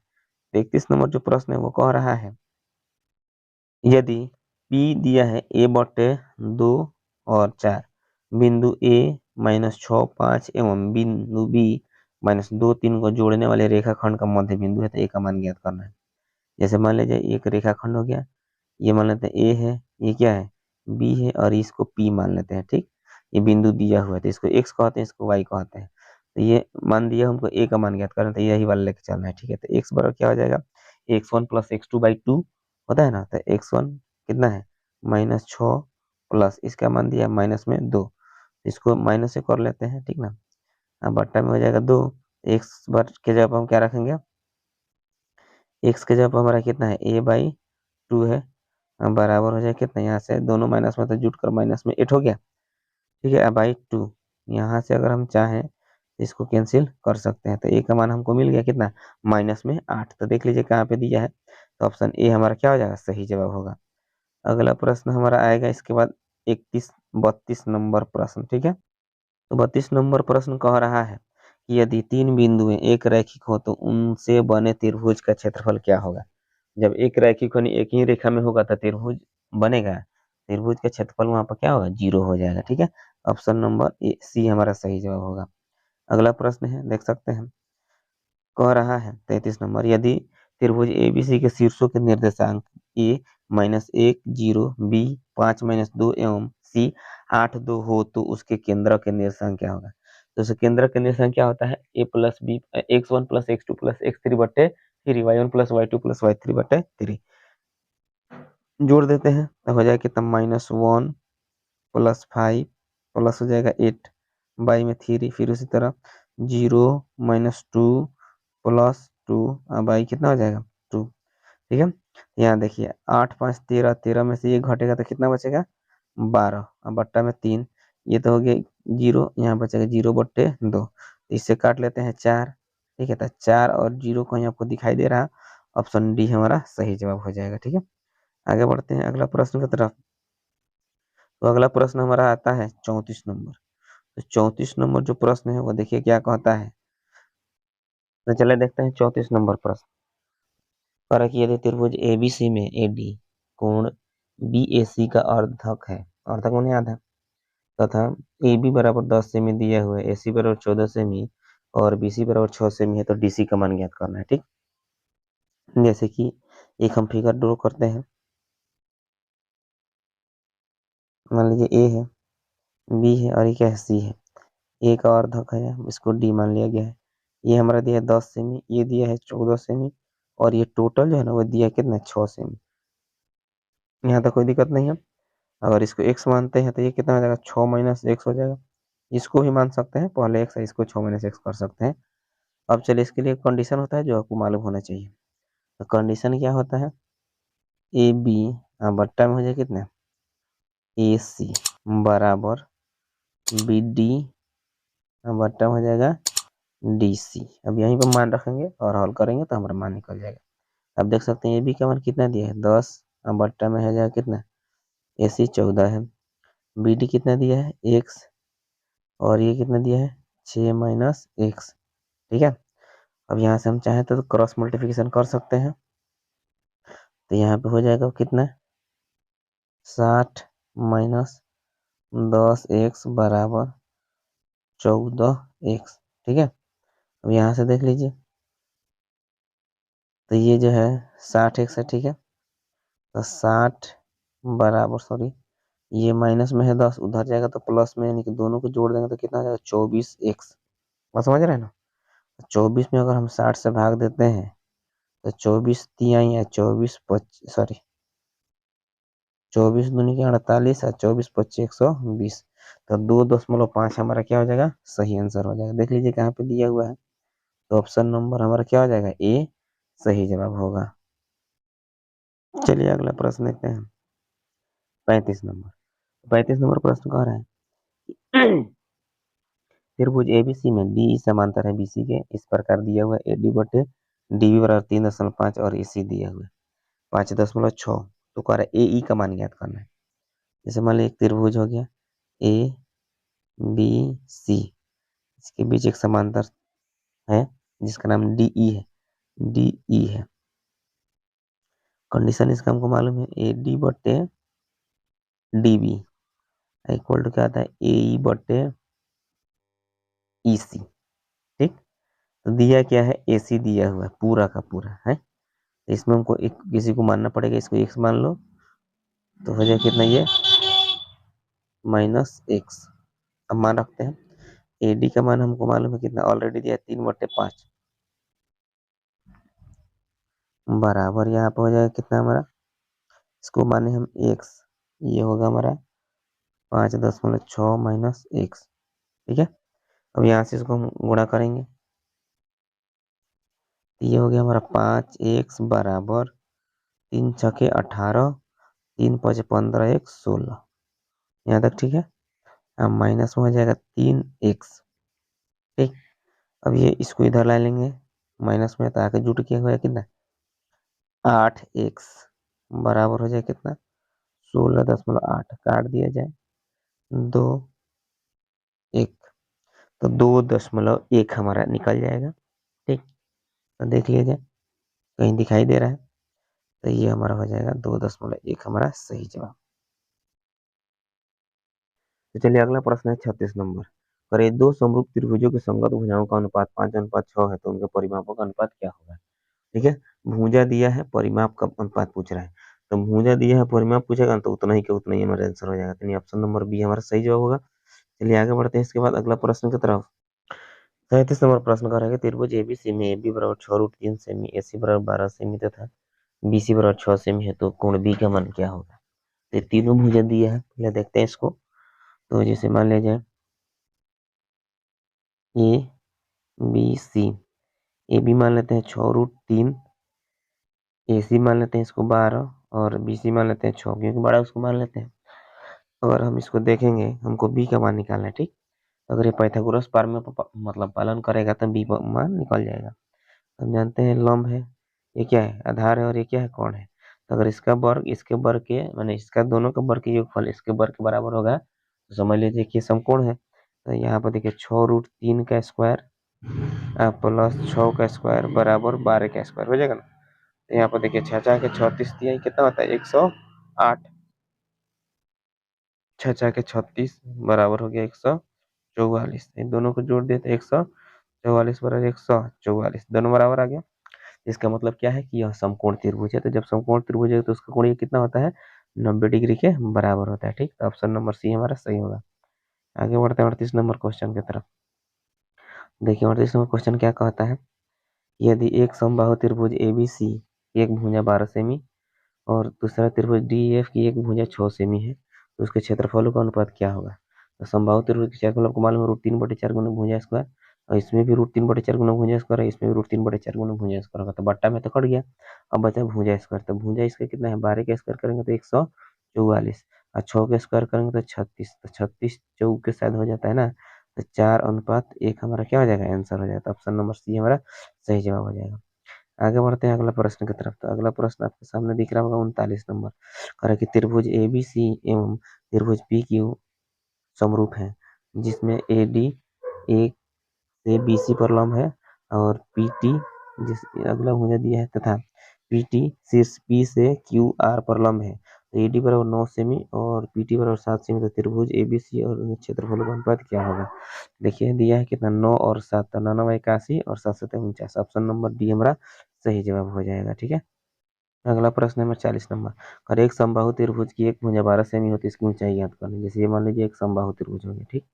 तो 31 नंबर जो प्रश्न है वो कह रहा है यदि P दिया है a/2 और 4, बिंदु A -6 5 एवं बिंदु B -2 3 को जोड़ने वाले रेखाखंड का मध्य बिंदु है, तो A का मान ज्ञात करना है। जैसे मान लीजिए एक रेखाखंड हो गया, ये मान लेते हैं A है, ये क्या है B है और इसको P मान लेते हैं। ठीक, ये बिंदु दिया हुआ है तो इसको X कहते हैं, इसको Y कहते हैं, तो ये मान दिया हमको A का मान ज्ञात करना है, तो यही वाला लेके चलना है। ठीक है, तो X बराबर क्या हो जाएगा x1 + x2/2 होता है ना, तो x1 कितना है -6 प्लस इसका मान दिया -2, इसको माइनस से कर लेते हैं। ठीक ना, अब बट्टा में हो जाएगा 2, एक्स बर के जगह पर हम क्या रखेंगे एक्स के जगह पर हमारा कितना है a/2 है, बराबर हो जाए कितना, यहाँ से दोनों माइनस में तो जुट कर -8 हो गया। ठीक है, अब/2 यहाँ से अगर हम चाहें तो इसको कैंसिल कर सकते हैं, तो ए का मान हमको मिल गया कितना -8, तो देख लीजिए कहाँ पे दिया है, तो ऑप्शन ए हमारा क्या हो जाएगा सही जवाब होगा। अगला प्रश्न हमारा आएगा इसके बाद 32 नंबर प्रश्न। ठीक है, तो 32 नंबर प्रश्न कह रहा है कि यदि तीन बिंदुएं एक रैखिक हो तो उनसे बने त्रिभुज का क्षेत्रफल क्या होगा। जब एक रैखिक होनी एक ही रेखा में होगा तो त्रिभुज बनेगा, त्रिभुज का क्षेत्रफल वहां पर क्या होगा 0 हो जाएगा। ठीक है, ऑप्शन नंबर सी हमारा सही जवाब होगा। अगला प्रश्न है देख सकते हैं, कह रहा है 33 नंबर, यदि त्रिभुज एबीसी के शीर्षों के निर्देशांक ए -1 0 बी 5 -2 एवं सी 8 2 हो तो उसके केंद्र के निर्देशांक क्या होगा। तो उसके केंद्र के निर्देशांक क्या होता है ए plus B x1 + x2 + x3/3 y1 + y2 + y3/3। जोड़ देते हैं तो हो जाएगा कितना -1 + 5 प्लस हो जाएगा 8 बाई में 3 फिर उसी तरह 0 -2 + 2 बाई कितना हो जाएगा 2। ठीक है, यहाँ देखिए 8 5 13 13 में से ये घटेगा तो कितना बचेगा 12 और बट्टा में 3 ये तो हो गया 0 यहाँ बचेगा 0/2 इससे काट लेते हैं 4। ठीक है, तो 4 और 0 कहीं आपको दिखाई दे रहा, ऑप्शन डी हमारा सही जवाब हो जाएगा। ठीक है, आगे बढ़ते हैं अगला प्रश्न की तरफ। तो अगला प्रश्न हमारा आता है 34 नंबर। तो 34 नंबर जो प्रश्न है वो देखिए क्या कहता है। तो चले देखते हैं 34 नंबर प्रश्न। कह रहा है कि यदि त्रिभुज एबीसी में एडी कोण बीएसी का अर्धक है, अर्धक माने आधा, तथा ए बी बराबर 10 सेमी दिया हुआ है, ए सी बराबर 14 सेमी और बी सी बराबर 6 सेमी है, तो डी सी का मान ज्ञात करना है। ठीक, जैसे कि एक हम फिगर ड्रॉ करते हैं। मान लीजिए ए है, बी है और ये क्या है सी है। ए का अर्धक है, इसको डी मान लिया गया है। ये हमारा दिया है 10 सेमी, ये दिया है 14 सेमी और ये टोटल जो है ना वो दिया है कितना 6 सेमी। यहाँ तक कोई दिक्कत नहीं है। अगर इसको x मानते हैं तो ये कितना हो जाएगा 6 - x हो जाएगा। इसको भी मान सकते हैं, पहले x है इसको 6 - x कर सकते हैं। अब चलिए इसके लिए कंडीशन होता है जो आपको मालूम होना चाहिए। तो कंडीशन क्या होता है, ए बी बट्टा में हो जाए कितना ए सी बराबर बी डी बट्टा में हो जाएगा डी सी। अब यहीं पर मान रखेंगे और हल करेंगे तो हमारा मान निकल जाएगा। अब देख सकते हैं ए बी का मान कितना दिया है 10 बट्टा में हो जाएगा कितना ए सी 14 है, बी डी कितना दिया है x और ये कितना दिया है 6 - x। ठीक है, अब यहाँ से हम चाहें तो क्रॉस मल्टीप्लिकेशन कर सकते हैं। तो यहाँ पे हो जाएगा कितना 60 - 10x बराबर 14x। ठीक है, अब यहाँ से देख लीजिए तो ये जो है 60x है। ठीक है, तो 60 बराबर सॉरी ये माइनस में है 10 उधर जाएगा तो प्लस में, यानी कि दोनों को जोड़ देंगे तो कितना आ जाएगा 24x। बात समझ रहे हैं ना। 24 में अगर हम 60 से भाग देते हैं तो 24 तिया या 24 25 सॉरी 24 दूनी के 48 और 24 25 120। तो 2.5 हमारा क्या हो जाएगा सही आंसर हो जाएगा। देख लीजिए कहाँ पे दिया हुआ है, तो ऑप्शन नंबर हमारा क्या हो जाएगा ए सही जवाब होगा। चलिए अगला प्रश्न देखते हैं 35 नंबर। 35 नंबर प्रश्न कह रहा है त्रिभुज एबीसी में डी समांतर है बीसी के, इस प्रकार दिया हुआ है एडी बटे डी बराबर 3.5 और एसी दिया हुआ है 5.6। तो कह रहा है ए ई का मान ज्ञात करना है। जैसे मान लीजिए एक त्रिभुज हो गया ए बी सी, इसके बीच एक समांतर है जिसका नाम डी ई है, डी ई है। कंडीशन इसका हमको मालूम है ए डी बटे डी बी इक्वल टू क्या आता है ए ई बटे ई सी। ठीक, तो दिया क्या है ए सी दिया हुआ है पूरा का पूरा है, इसमें हमको एक किसी को मानना पड़ेगा, इसको x मान लो तो हो जाए कितना ये -x। अब मान रखते हैं AD का मान हमको मालूम है कितना ऑलरेडी दिया 3/5 बराबर यहाँ पे हो जाएगा कितना हमारा, इसको माने हम x, ये होगा हमारा 5.6 - x। ठीक है, अब यहाँ से इसको हम गुणा करेंगे, ये हो गया हमारा 5x बराबर 3 छके 18 3 5 15 1 16। यहाँ तक ठीक है। अब माइनस में हो जाएगा 3x। ठीक, अब ये इसको इधर ला लेंगे माइनस में, तो आके जुट किया हुआ है कितना 8x बराबर हो जाए कितना 16.8 काट दिया जाए 2 1, तो 2.1 हमारा निकल जाएगा। ठीक, तो देख लिया जाए कहीं दिखाई दे रहा है, तो ये हमारा हो जाएगा 2.1 हमारा सही जवाब। तो चलिए अगला प्रश्न है 36 नंबर। अरे दो समरूप त्रिभुजों के संगत भुजाओं का अनुपात 5:6 है, तो उनके परिमापों का अनुपात क्या होगा। ठीक है, भुजा दिया है परिमाप का अनुपात पूछ रहा है, तो भुजा दिया है परिमाप पूछेगा तो उतना ही का उतना ही हमारा आंसर हो जाएगा। तो ऑप्शन नंबर बी हमारा सही जवाब होगा। चलिए आगे बढ़ते हैं इसके बाद अगला प्रश्न की तरफ। 37 नंबर प्रश्न कर रहा है त्रिभुज एबीसी में AB बराबर 6√3 सेमी, AC बराबर 12 सेमी तथा BC बराबर 6 सेमी है तो कोण B का मान क्या होगा। तो तीनों भुजा दिया है, पहले देखते हैं इसको। तो जैसे मान लिया जाए ABC, AB मान लेते हैं 6√3, AC मान लेते हैं इसको 12 और BC मान लेते हैं 6, क्योंकि बड़ा उसको मान लेते हैं। अगर हम इसको देखेंगे, हमको B का मान निकालना है, ठीक। अगर ये पाइथागोरस प्रमेय मतलब पालन करेगा तो B का मान निकल जाएगा। हम जानते हैं लंब है, ये क्या है, आधार है, और ये क्या है, कोण है। तो अगर इसका वर्ग इसके वर्ग के माने इसका दोनों का वर्ग के योगफल इसके वर्ग के बराबर होगा तो समझ लीजिए कि समकोण है। तो यहाँ पर देखिए 6√3 का स्क्वायर प्लस 6 का स्क्वायर बराबर 12 का स्क्वायर हो जाएगा ना। तो यहाँ पर देखिए 6 के 36 दिया, कितना होता है 108, 6 के 36 बराबर हो गया 144। इन दोनों को जोड़ देते 144 बराबर 144, दोनों बराबर आ गया। इसका मतलब क्या है कि यह समकोण त्रिभुज है। तो जब समकोण त्रिभुज है तो उसका कोणीय कितना होता है, 90 डिग्री के बराबर होता है, ठीक। तो ऑप्शन नंबर सी हमारा सही होगा। आगे बढ़ते हैं 38 नंबर क्वेश्चन की तरफ। देखिए 38 नंबर क्वेश्चन क्या कहता है, यदि एक समबाहु त्रिभुज ABC एक भुजा 12 सेमी और दूसरा त्रिभुज DEF की एक भुजा 6 सेमी है तो उसके क्षेत्रफलों का अनुपात क्या होगा। तो समबाहु त्रिभुज के क्षेत्रफल आपको मालूम है √3/4 गुना भुजा स्क्वायर, और इसमें भी √3/4 गुना भुजा स्क्वायर है, इसमें भी √3/4 गुना भुजा स्क्वायर होगा। तो बट्टा में तो कट गया, अब बचा भुजा स्क्वायर। तो भुजा इसका कितना है, 12 का स्क्वायर करेंगे तो 144, और 6 का स्क्वायर करेंगे तो 36, तो 36 चौक के साथ हो जाता है ना। तो 4:1 हमारा क्या हो जाएगा, आंसर हो जाएगा। ऑप्शन नंबर सी हमारा सही जवाब हो जाएगा। आगे बढ़ते हैं अगला प्रश्न की तरफ। तो अगला प्रश्न आपके सामने दिख रहा होगा 39 नंबर। कह रहा है कि त्रिभुज ABC एवं त्रिभुज PQ समरूप है, जिसमें AD एक से BC पर लंब है और PT जिस अगला भुजा दिया है तथा PT शीर्ष P से QR पर लंब है। तो AD बराबर 9 सेमी और PT बराबर 7 सेमी। तो त्रिभुज ABC और क्षेत्रफल का अनुपात क्या होगा। देखिए दिया है कितना, 9 और 7, तो 9 81 और 7 7 49। ऑप्शन नंबर डी हमारा सही जवाब हो जाएगा, ठीक है। अगला प्रश्न नंबर 40 नंबर। और एक समबाहु त्रिभुज की एक भुजा 12 सेमी होती है, इसकी ऊंचाई ज्ञात करनी। जैसे ये मान लीजिए एक समबाहु त्रिभुज हो गया, ठीक।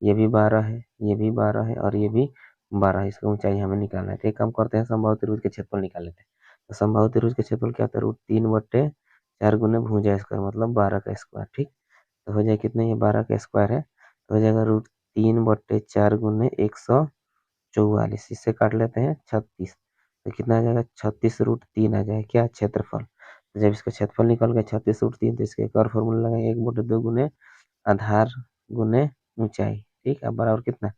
ये भी 12 है, ये भी 12 है और ये भी 12 है, इसका ऊंचाई हमें निकालना है। तो एक काम करते हैं, समबाहु त्रिभुज के क्षेत्रफल निकाल लेते हैं। तो समबाहु त्रिभुज के क्षेत्रफल क्या होता है, √3/4 गुना भुजा स्क्वायर मतलब 12 का स्क्वायर, ठीक। तो हो जाए कितने, ये 12 का स्क्वायर है तो हो जाएगा √3/4 गुने 144, इससे काट लेते हैं 36। तो कितना आ जाएगा, 36√3 आ जाएगा क्या, क्षेत्रफल। तो जब इसका क्षेत्रफल निकल गया 36√3 तो इसका एक और फॉर्मूला लगा, 1/2 गुने आधार गुने ऊंचाई, ठीक। अब बराबर कितना,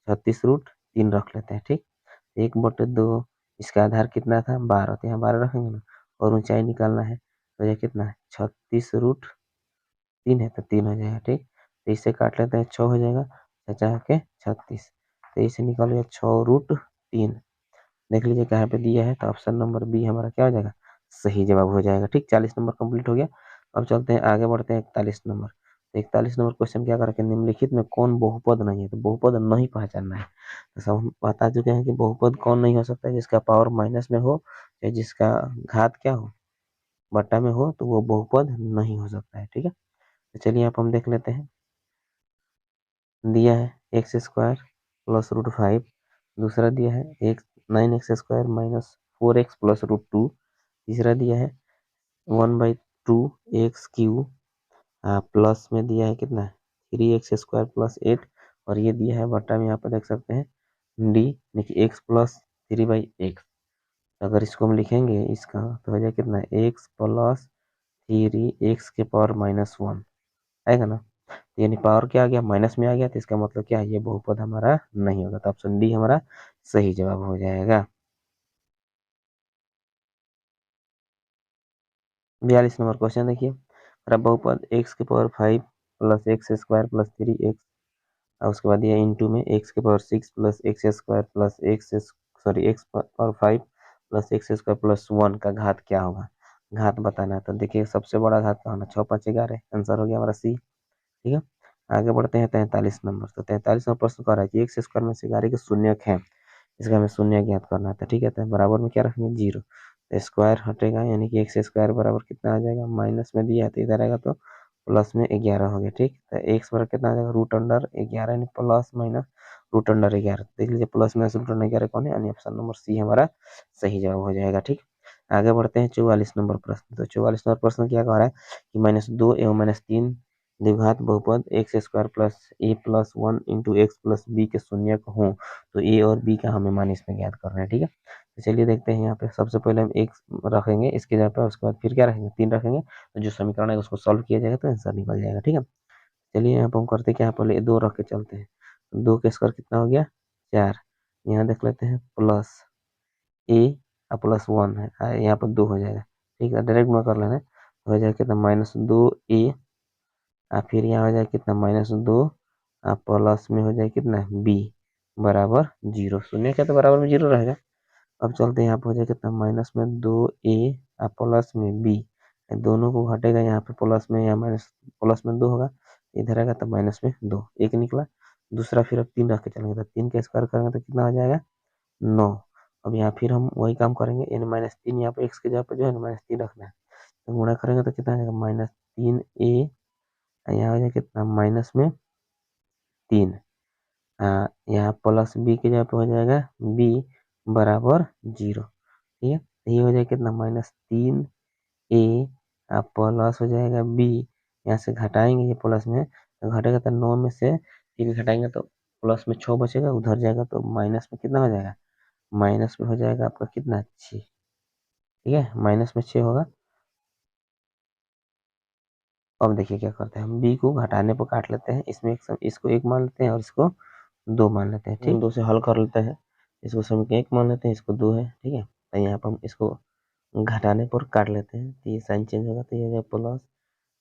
36√3 रख लेते हैं, ठीक। 1/2, इसका आधार कितना था 12, तो यहाँ 12 रखेंगे ना, और ऊंचाई निकालना है तो यह कितना है 36√3 है तो 3 हो जाएगा, ठीक। तो इसे काट लेते हैं, 6 हो जाएगा, 50 के 36, तो इसे निकाल गया 6√3। देख लीजिए कहाँ पे दिया है, तो ऑप्शन नंबर बी हमारा क्या हो जाएगा, सही जवाब हो जाएगा, ठीक। 40 नंबर कंप्लीट हो गया। अब चलते हैं आगे बढ़ते हैं 41 नंबर। 41 नंबर क्वेश्चन क्या करके, निम्नलिखित में कौन बहुपद नहीं है। तो बहुपद नहीं पहचानना है। तो सब हम बता चुके हैं कि बहुपद कौन नहीं हो सकता है, जिसका पावर माइनस में हो या जिसका घात क्या हो, बट्टा में हो, तो वो बहुपद नहीं हो सकता है, ठीक है। तो चलिए आप हम देख लेते हैं। दिया है x² प्लस √5, दूसरा दिया है 9x² - 4x प्लस √2, तीसरा दिया है 1/2x³ प्लस में दिया है कितना 3x² प्लस 8, और ये दिया है बट्टा में, यहाँ पर देख सकते हैं डी, देखिए x प्लस 3/x। अगर इसको हम लिखेंगे इसका तो हो जाए कितना, x प्लस 3x के पावर -1 आएगा ना। यानी पावर क्या आ गया, माइनस में आ गया, तो इसका मतलब क्या है, ये बहुपद हमारा नहीं होगा। तो ऑप्शन डी हमारा सही जवाब हो जाएगा। 42 नंबर क्वेश्चन देखिए, अगर बहुपद x के power 5 plus x² plus 3x, और उसके बाद ये इंटू में x के power 6 plus x² plus x power 5 plus x² plus 1 का घात क्या होगा। घात बताना है। तो देखिए सबसे बड़ा घात का होना 6 5 11, आंसर हो गया हमारा सी, ठीक है। आगे बढ़ते हैं 43 नंबर। तो 43 नंबर प्रश्न कर रहा है कि x² में से 11 के शून्यक है, इसका हमें शून्य ज्ञात करना है। तो ठीक है, तो बराबर में क्या रखेंगे 0, तो स्क्वायर हटेगा यानी कि x² बराबर कितना आ जाएगा, माइनस में दिया है तो इधर आएगा तो प्लस में 11 हो गया, ठीक। तो x बराबर कितना आ जाएगा √11 यानी प्लस माइनस √11। देख लीजिए प्लस माइनस √11 कौन है, यानी ऑप्शन नंबर सी हमारा सही जवाब हो जाएगा, ठीक। आगे बढ़ते हैं 44 नंबर प्रश्न। तो 44 नंबर प्रश्न क्या कह रहा है कि -2 एवं -3 द्विघात बहुपद x square plus a plus 1 into x plus b के शून्य हो तो ए और बी का हमें मान इसमें ज्ञात करना है। ठीक है, तो चलिए देखते हैं। यहाँ पे सबसे पहले हम एक्स रखेंगे इसके जगह पर, उसके बाद फिर क्या रखेंगे 3 रखेंगे, तो जो समीकरण है उसको सॉल्व किया जाएगा तो आंसर निकल जाएगा। ठीक है, चलिए यहाँ पर हम करते क्या, पहले 2 रख के चलते हैं। 2 के स्क्वायर कितना हो गया 4, यहाँ देख लेते हैं प्लस ए प्लस 1 है, यहाँ पर 2 हो जाएगा। ठीक है, डायरेक्ट गुणा कर लेना है, हो जाएगा कितना -2 ए, फिर यहाँ हो जाएगा कितना -2 प्लस में हो जाएगा कितना बी बराबर 0, शून्य क्या तो बराबर में 0 रहेगा। अब चलते हैं, यहाँ पे हो जाएगा कितना -2 ए प्लस में बी, दोनों को घटेगा, यहाँ पे प्लस में या माइनस प्लस में 2 होगा, इधर आएगा तो माइनस में 2, एक निकला। दूसरा फिर अब 3 रख के चलेंगे, तो 3 का स्क्वायर करेंगे तो कितना हो जाएगा 9। अब यहाँ फिर हम वही काम करेंगे, यानी -3 यहाँ पे एक्स के जगह पे जो है -3 रखना है, तो गुणा करेंगे तो कितना आ जाएगा -3 ए, यहाँ हो जाएगा कितना -3, यहाँ प्लस बी के जगह पे हो जाएगा बी बराबर 0। ठीक है, ये हो जाएगा कितना -3 ए प्लस हो जाएगा बी, यहाँ से घटाएंगे ये प्लस में, तो घटेगा तो 9 में से 3 घटाएंगे तो प्लस में 6 बचेगा, उधर जाएगा तो माइनस में कितना हो जाएगा, माइनस में हो जाएगा आपका कितना 6। ठीक है, माइनस में 6 होगा। अब देखिए क्या करते हैं, हम बी को घटाने पर काट लेते हैं, इसमें इसको 1 मान लेते हैं और इसको 2 मान लेते हैं। ठीक, 2 से हल कर लेते हैं, इसको समीकरण 1 मान लेते हैं, इसको 2 है। ठीक है, तो यहाँ पर हम इसको घटाने पर काट लेते हैं, तो ये साइन चेंज होगा, तो ये हो जाएगा प्लस,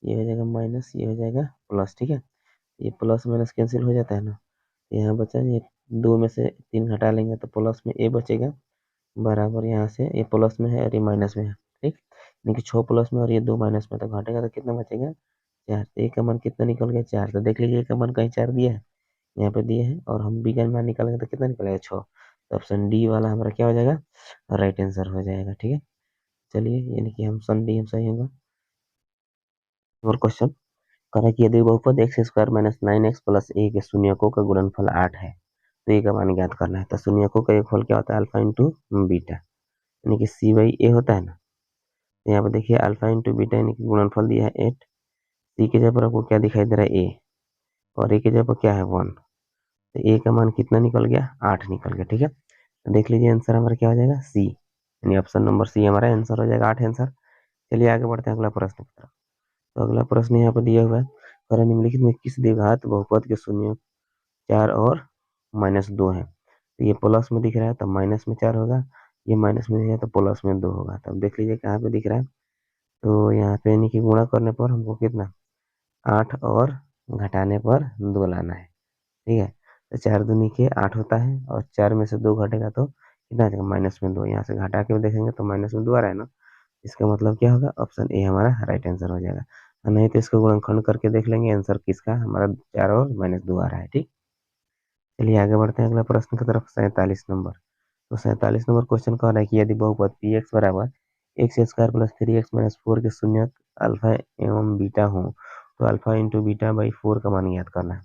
ये हो जाएगा माइनस, ये हो जाएगा प्लस। ठीक है, ये प्लस माइनस कैंसिल हो जाता है ना, यहाँ बचा ये 2 में से 3 घटा लेंगे तो प्लस में ए बचेगा बराबर, यहाँ से ये प्लस में है और ये माइनस में है। ठीक, यानी कि 6 प्लस में और ये 2 माइनस में, तो घटेगा तो कितना बचेगा 4, तो ए का मान कितना निकल गया 4। तो देख लीजिए ए का मान कहीं 4 दिया है, यहाँ पे दिए हैं, और हम बी का मान निकालेंगे तो कितना निकलेगा 6, तो ऑप्शन डी वाला हमारा क्या हो जाएगा राइट आंसर हो जाएगा। ठीक है, चलिए यानी कि हम ऑप्शन डी हम सही होगा। और क्वेश्चन करा कि यदि बहुपद x square minus 9x plus a के शून्यकों का गुणनफल 8 है तो ए का मान ज्ञात करना है। तो शून्यकों का योगफल क्या होता है अल्फा इंटू बीटा, यानी कि सी बाई ए होता है ना। तो यहाँ पे देखिए अल्फा इंटू बीटा यानी कि गुणनफल दिया है 8, सी के जगह पर आपको क्या दिखाई दे रहा है ए, और ए के जगह पर क्या है 1, तो ए का मान कितना निकल गया 8 निकल गया। ठीक है, तो देख लीजिए आंसर हमारा क्या हो जाएगा सी, यानी ऑप्शन नंबर सी हमारा आंसर हो जाएगा 8 आंसर। चलिए आगे बढ़ते हैं अगला प्रश्न की तरफ। तो अगला प्रश्न यहाँ पर दिया हुआ है, करण निम्नलिखित में किस द्विघात बहुपद के शून्य 4 और -2 है। तो ये प्लस में दिख रहा है तो माइनस में 4 होगा, ये माइनस में है तो प्लस में 2 होगा। तो अब देख लीजिए कहाँ पे दिख रहा है, तो यहाँ पे यानी कि गुणा करने पर हमको कितना 8 और घटाने पर 2 लाना है। ठीक है, तो 4 दूनी के 8 होता है और 4 में से 2 घटेगा तो कितना आ जाएगा -2, यहाँ से घटा के देखेंगे तो -2 आ रहा है ना, इसका मतलब क्या होगा ऑप्शन ए हमारा राइट आंसर हो जाएगा। और नहीं तो इसको गुणनखंड करके देख लेंगे, आंसर किसका हमारा 4 और -2 आ रहा है। ठीक, चलिए आगे बढ़ते हैं अगला प्रश्न की तरफ 47 नंबर। तो 47 नंबर क्वेश्चन कह रहा है कि यदि बहुपद पी एक्स बराबर x square plus 3x minus 4 के शून्य अल्फा एवं बीटा हो तो अल्फा इंटू बीटा बाई 4 का मान ज्ञात करना है।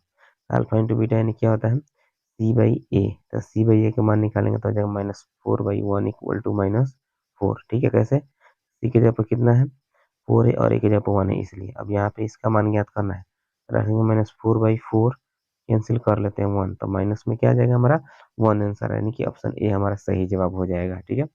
अल्फा इंटू बीटा यानी क्या होता है सी बाई ए, तो सी बाई ए का मान निकालेंगे तो हो जाएगा -4/1 इक्वल टू -4। ठीक है, कैसे सी के जगह पर कितना है 4 है और ए के जगह पर 1 है, इसलिए अब यहाँ पे इसका मान ज्ञात करना है, रखेंगे -4/4, कैंसिल कर लेते हैं 1, तो माइनस में क्या आ जाएगा हमारा 1 आंसर, यानी कि ऑप्शन ए हमारा सही जवाब हो जाएगा। ठीक है,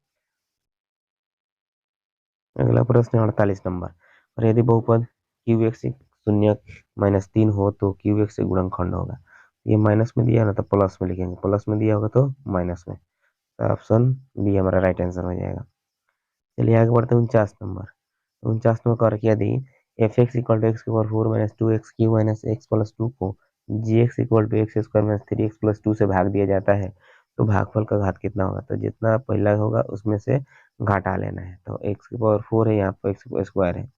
अगला प्रश्न 48 नंबर, और यदि बहुपद क्यू एक्स शून्य -3 हो तो क्यू एक्स से गुणनखंड होगा। ये माइनस में दिया ना तो प्लस में लिखेंगे, प्लस में दिया होगा तो माइनस में, तो ऑप्शन बी हमारा राइट आंसर हो जाएगा। चलिए आगे बढ़ते हैं 49 नंबर। 49 नंबर कर यदि f x equal to x के power 4 minus 2x q minus x plus 2 को g x equal to x square minus 3x plus 2 से भाग दिया जाता है तो भागफल का घात कितना होगा। तो जितना पहला होगा उसमें से घाटा लेना है, तो एक्स की पावर 4 है, यहाँ पर एक्स स्क्वायर है,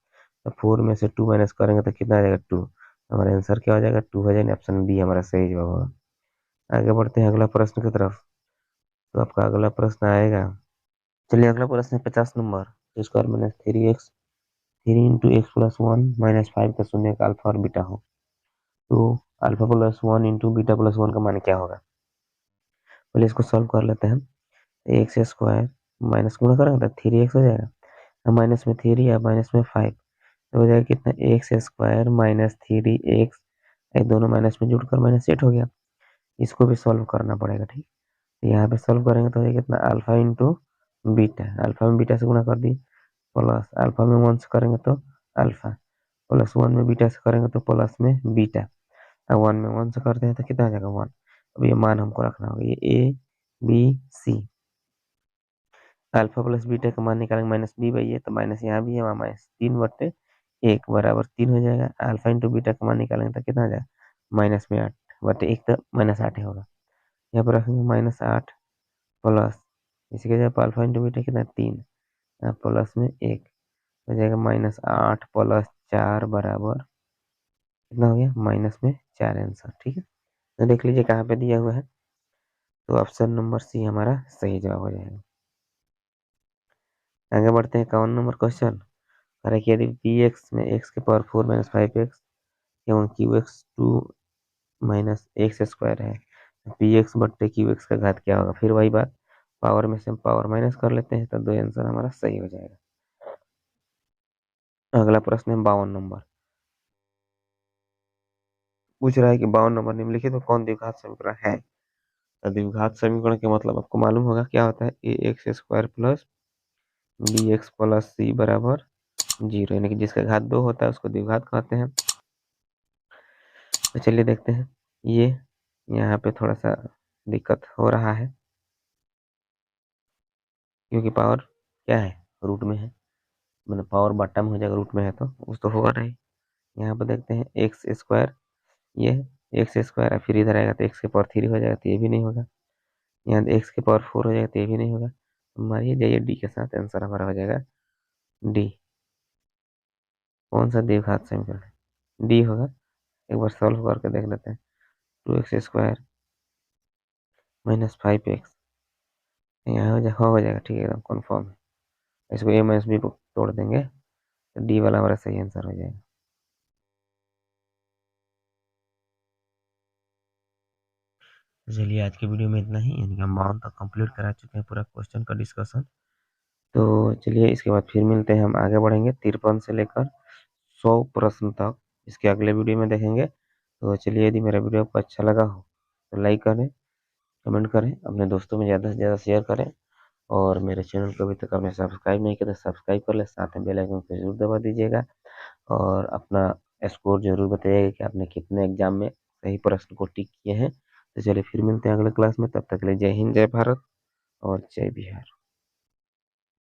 तो 4 में से 2 माइनस करेंगे तो कितना आ जाएगा 2, हमारा आंसर क्या हो जाएगा 2 हो जाएगा, ऑप्शन बी हमारा सही जवाब होगा। आगे बढ़ते हैं अगला प्रश्न की तरफ। तो आपका अगला प्रश्न आएगा, चलिए अगला प्रश्न है 50 number, square minus 3x 3 into x plus 1 minus 5 का शून्य का अल्फा और बीटा हो तो alpha plus 1 into beta plus 1 का मान क्या होगा। पहले इसको सॉल्व कर लेते हैं, एक्स स्क्वायर माइनस गुणा करेंगे तो 3x हो जाएगा, माइनस में 3 और माइनस में 5, तो हो जाएगा कितना, एक्स स्क्वायर माइनस 3x, ये दोनों माइनस में जुड़कर -8 हो गया। इसको भी सॉल्व करना पड़ेगा, ठीक। तो यहाँ पे सॉल्व करेंगे तो हो जाएगा कितना, अल्फा इंटू बीटा, अल्फा में बीटा से गुणा कर दी, प्लस अल्फा में 1 से करेंगे तो अल्फा, प्लस 1 में बीटा से करेंगे तो प्लस में बीटा, अब 1 में 1 से करते हैं तो कितना आ जाएगा 1। अब ये मान हमको रखना होगा, ये A B C, alpha plus beta का मान निकालेंगे -b/a, तो माइनस यहाँ भी है, वहाँ -3/1 बराबर 3 हो जाएगा। अल्फा इंटू बीटा का मान निकालेंगे तो कितना आ जाएगा, -8/1, तो -8 ही होगा। यहाँ पर रखेंगे -8 प्लस, इसी के जगह अल्फा इंटू बीटा कितना 3, प्लस में 1 हो जाएगा, -8 प्लस 4 बराबर कितना हो गया, माइनस में 4 आंसर, ठीक है। तो देख लीजिए कहाँ पे दिया हुआ है, तो ऑप्शन नंबर सी हमारा सही जवाब हो जाएगा। आगे बढ़ते हैं 51 नंबर क्वेश्चन। अरे कि यदि पी एक्स में एक्स के पावर 4 माइनस 5x एवं Q x 2 minus x square है, पी एक्स बट्टे क्यू एक्स का घात क्या होगा। फिर वही बात, पावर में से हम पावर माइनस कर लेते हैं तो दो आंसर हमारा सही हो जाएगा। अगला प्रश्न है 52 नंबर, पूछ रहा है कि 52 नंबर निम्नलिखित में कौन द्विघात समीकरण है। तो द्विघात समीकरण के मतलब आपको मालूम होगा क्या होता है, a x square plus b x plus c बराबर 0, यानी कि जिसका घात 2 होता है उसको द्विघात कहते हैं। तो चलिए देखते हैं, ये यहाँ पे थोड़ा सा दिक्कत हो रहा है क्योंकि पावर क्या है, रूट में है, मतलब पावर बॉटम हो जाएगा, रूट में है तो उस तो होगा नहीं। यहाँ पर देखते हैं एक्स स्क्वायर, ये एक्स स्क्वायर, फिर इधर आएगा तो एक्स के पावर 3 हो जाएगा, तो ये भी नहीं होगा। यहाँ एक्स के पावर 4 हो जाएगा तो ये भी नहीं होगा। मारिए जाइए डी के साथ, आंसर हमारा हो जाएगा डी। कौन सा द्विघात समीकरण है, डी होगा। एक बार सॉल्व करके देख लेते हैं, 2x स्क्वायर -5x, यहाँ हो जाएगा, ठीक है, एकदम कन्फर्म है। इसको a माइनस बी को तोड़ देंगे तो डी वाला हमारा सही आंसर हो जाएगा। तो चलिए आज के वीडियो में इतना ही, यानी कि हम 52 तक कंप्लीट करा चुके हैं पूरा क्वेश्चन का डिस्कशन। तो चलिए इसके बाद फिर मिलते हैं, हम आगे बढ़ेंगे 53 से लेकर 100 प्रश्न तक, इसके अगले वीडियो में देखेंगे। तो चलिए, यदि मेरा वीडियो आपको अच्छा लगा हो तो लाइक करें, कमेंट करें, अपने दोस्तों में ज़्यादा से ज़्यादा शेयर करें, और मेरे चैनल को अभी तक आपने सब्सक्राइब नहीं किया तो सब्सक्राइब कर ले, साथ में बेल आइकन को जरूर दबा दीजिएगा, और अपना स्कोर जरूर बताइएगा कि आपने कितने एग्जाम में सही प्रश्न को टिक किए हैं। तो चलिए फिर मिलते हैं अगले क्लास में, तब तक के लिए जय हिंद, जय भारत और जय बिहार।